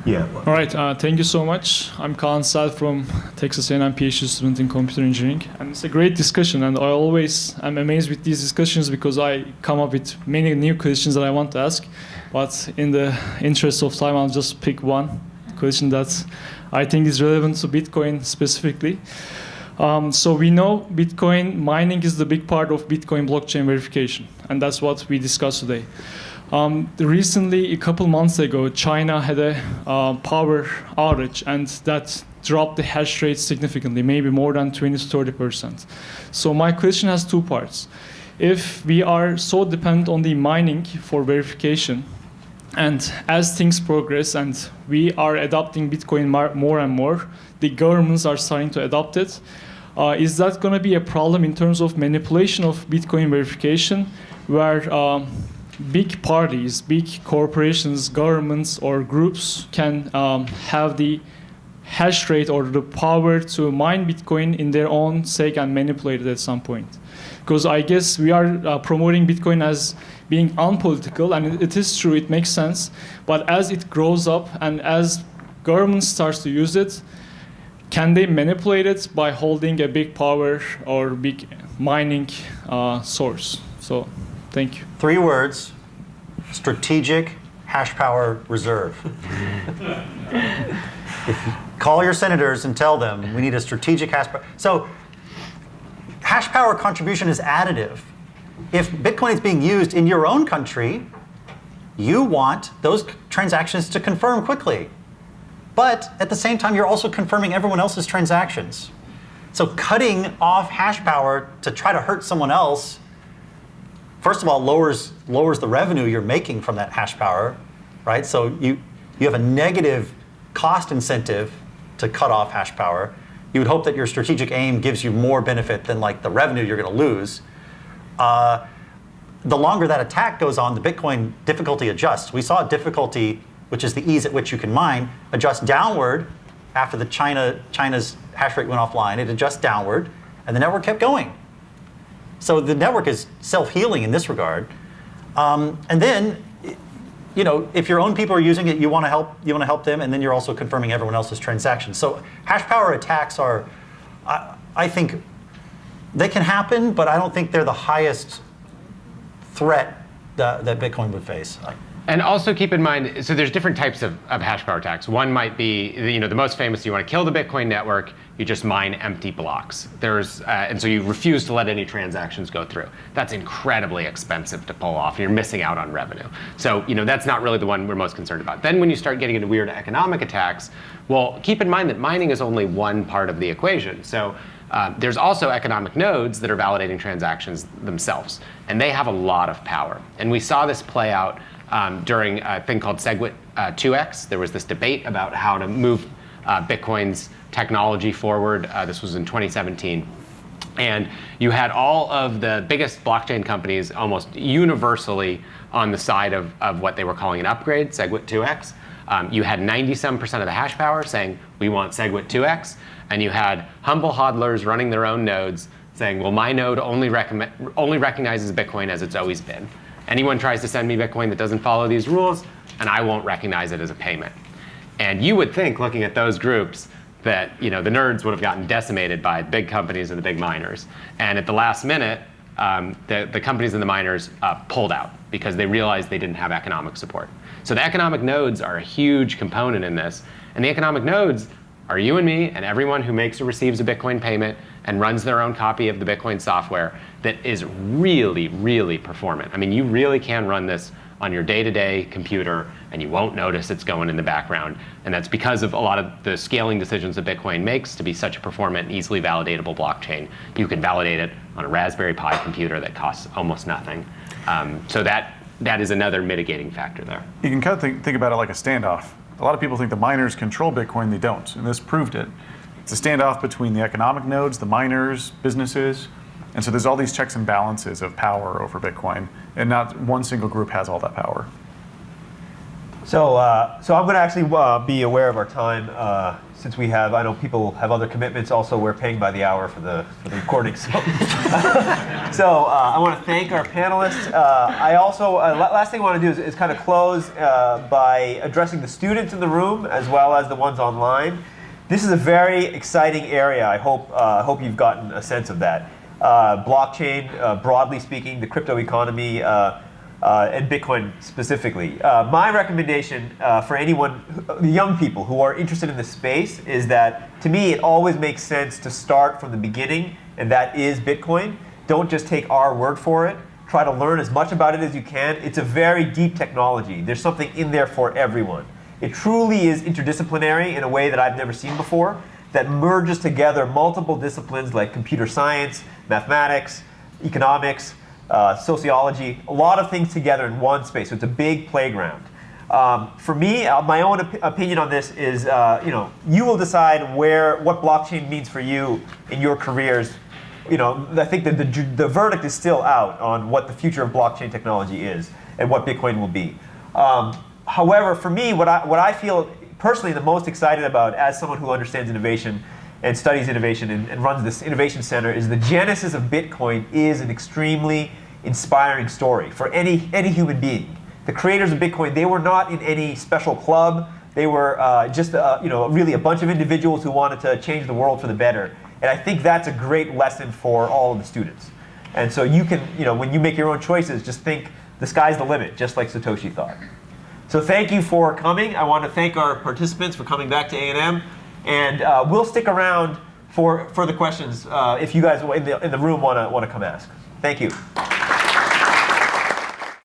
Yeah. All right, thank you so much. I'm Kaan Sad from Texas A&M PhD student in computer engineering. And it's a great discussion, and I'm amazed with these discussions because I come up with many new questions that I want to ask. But in the interest of time, I'll just pick one question that I think is relevant to Bitcoin specifically. So we know Bitcoin mining is the big part of Bitcoin blockchain verification, and that's what we discussed today. Recently, a couple months ago, China had a power outage, and that dropped the hash rate significantly, maybe more than 20 to 30%. So my question has two parts. If we are so dependent on the mining for verification, and as things progress and we are adopting Bitcoin more and more, the governments are starting to adopt it, is that going to be a problem in terms of manipulation of Bitcoin verification, where big parties, big corporations, governments, or groups can have the hash rate or the power to mine Bitcoin in their own sake and manipulate it at some point? Because I guess we are promoting Bitcoin as being unpolitical, and it is true, it makes sense. But as it grows up and as government starts to use it, can they manipulate it by holding a big power or big mining source? So, thank you. 3 words: strategic hash power reserve. Call your senators and tell them we need a strategic hash power. So hash power contribution is additive. If Bitcoin is being used in your own country, you want those transactions to confirm quickly. But at the same time, you're also confirming everyone else's transactions. So cutting off hash power to try to hurt someone else, first of all, lowers the revenue you're making from that hash power, right? So you have a negative cost incentive to cut off hash power. You would hope that your strategic aim gives you more benefit than like the revenue you're going to lose. The longer that attack goes on, the Bitcoin difficulty adjusts. We saw difficulty, which is the ease at which you can mine, adjust downward after the China's hash rate went offline. It adjusts downward, and the network kept going. So the network is self-healing in this regard. And then, if your own people are using it, you want to help them, and then you're also confirming everyone else's transactions. So hash power attacks are, I think, they can happen, but I don't think they're the highest threat that Bitcoin would face. And also keep in mind, so there's different types of hash power attacks. One might be, the most famous, you want to kill the Bitcoin network, you just mine empty blocks. And so you refuse to let any transactions go through. That's incredibly expensive to pull off. You're missing out on revenue. So that's not really the one we're most concerned about. Then when you start getting into weird economic attacks, well, keep in mind that mining is only one part of the equation. So there's also economic nodes that are validating transactions themselves, and they have a lot of power. And we saw this play out during a thing called SegWit 2x. There was this debate about how to move Bitcoin's technology forward. This was in 2017. And you had all of the biggest blockchain companies almost universally on the side of what they were calling an upgrade, SegWit 2x. You had 97% of the hash power saying, we want SegWit 2x. And you had humble hodlers running their own nodes saying, well, my node only recognizes Bitcoin as it's always been. Anyone tries to send me Bitcoin that doesn't follow these rules, and I won't recognize it as a payment. And you would think, looking at those groups, that the nerds would have gotten decimated by big companies and the big miners. And at the last minute, the companies and the miners pulled out because they realized they didn't have economic support. So the economic nodes are a huge component in this. And the economic nodes are you and me and everyone who makes or receives a Bitcoin payment and runs their own copy of the Bitcoin software that is really, really performant. I mean, you really can run this on your day-to-day computer and you won't notice it's going in the background. And that's because of a lot of the scaling decisions that Bitcoin makes to be such a performant and easily validatable blockchain. You can validate it on a Raspberry Pi computer that costs almost nothing. So that is another mitigating factor there. You can kind of think about it like a standoff. A lot of people think the miners control Bitcoin, they don't, and this proved it. It's a standoff between the economic nodes, the miners, businesses, and so there's all these checks and balances of power over Bitcoin, and not one single group has all that power. So I'm going to actually be aware of our time since I know people have other commitments. Also, we're paying by the hour for the recording. So, I want to thank our panelists. I also, last thing I want to do is kind of close by addressing the students in the room as well as the ones online. This is a very exciting area. I hope you've gotten a sense of that. Blockchain, broadly speaking, the crypto economy, and Bitcoin specifically. My recommendation for anyone, the young people who are interested in this space, is that to me it always makes sense to start from the beginning, and that is Bitcoin. Don't just take our word for it. Try to learn as much about it as you can. It's a very deep technology. There's something in there for everyone. It truly is interdisciplinary in a way that I've never seen before, that merges together multiple disciplines like computer science, mathematics, economics, sociology, a lot of things together in one space. So it's a big playground. For me, my own opinion on this is, you will decide what blockchain means for you in your careers. I think that the verdict is still out on what the future of blockchain technology is and what Bitcoin will be. However, for me, what I feel personally the most excited about as someone who understands innovation and studies innovation and runs this innovation center is the genesis of Bitcoin is an extremely inspiring story for any human being. The creators of Bitcoin, they were not in any special club. They were just really a bunch of individuals who wanted to change the world for the better. And I think that's a great lesson for all of the students. And so you can, when you make your own choices, just think the sky's the limit, just like Satoshi thought. So thank you for coming. I want to thank our participants for coming back to A&M. And we'll stick around for the questions if you guys in the room want to come ask. Thank you.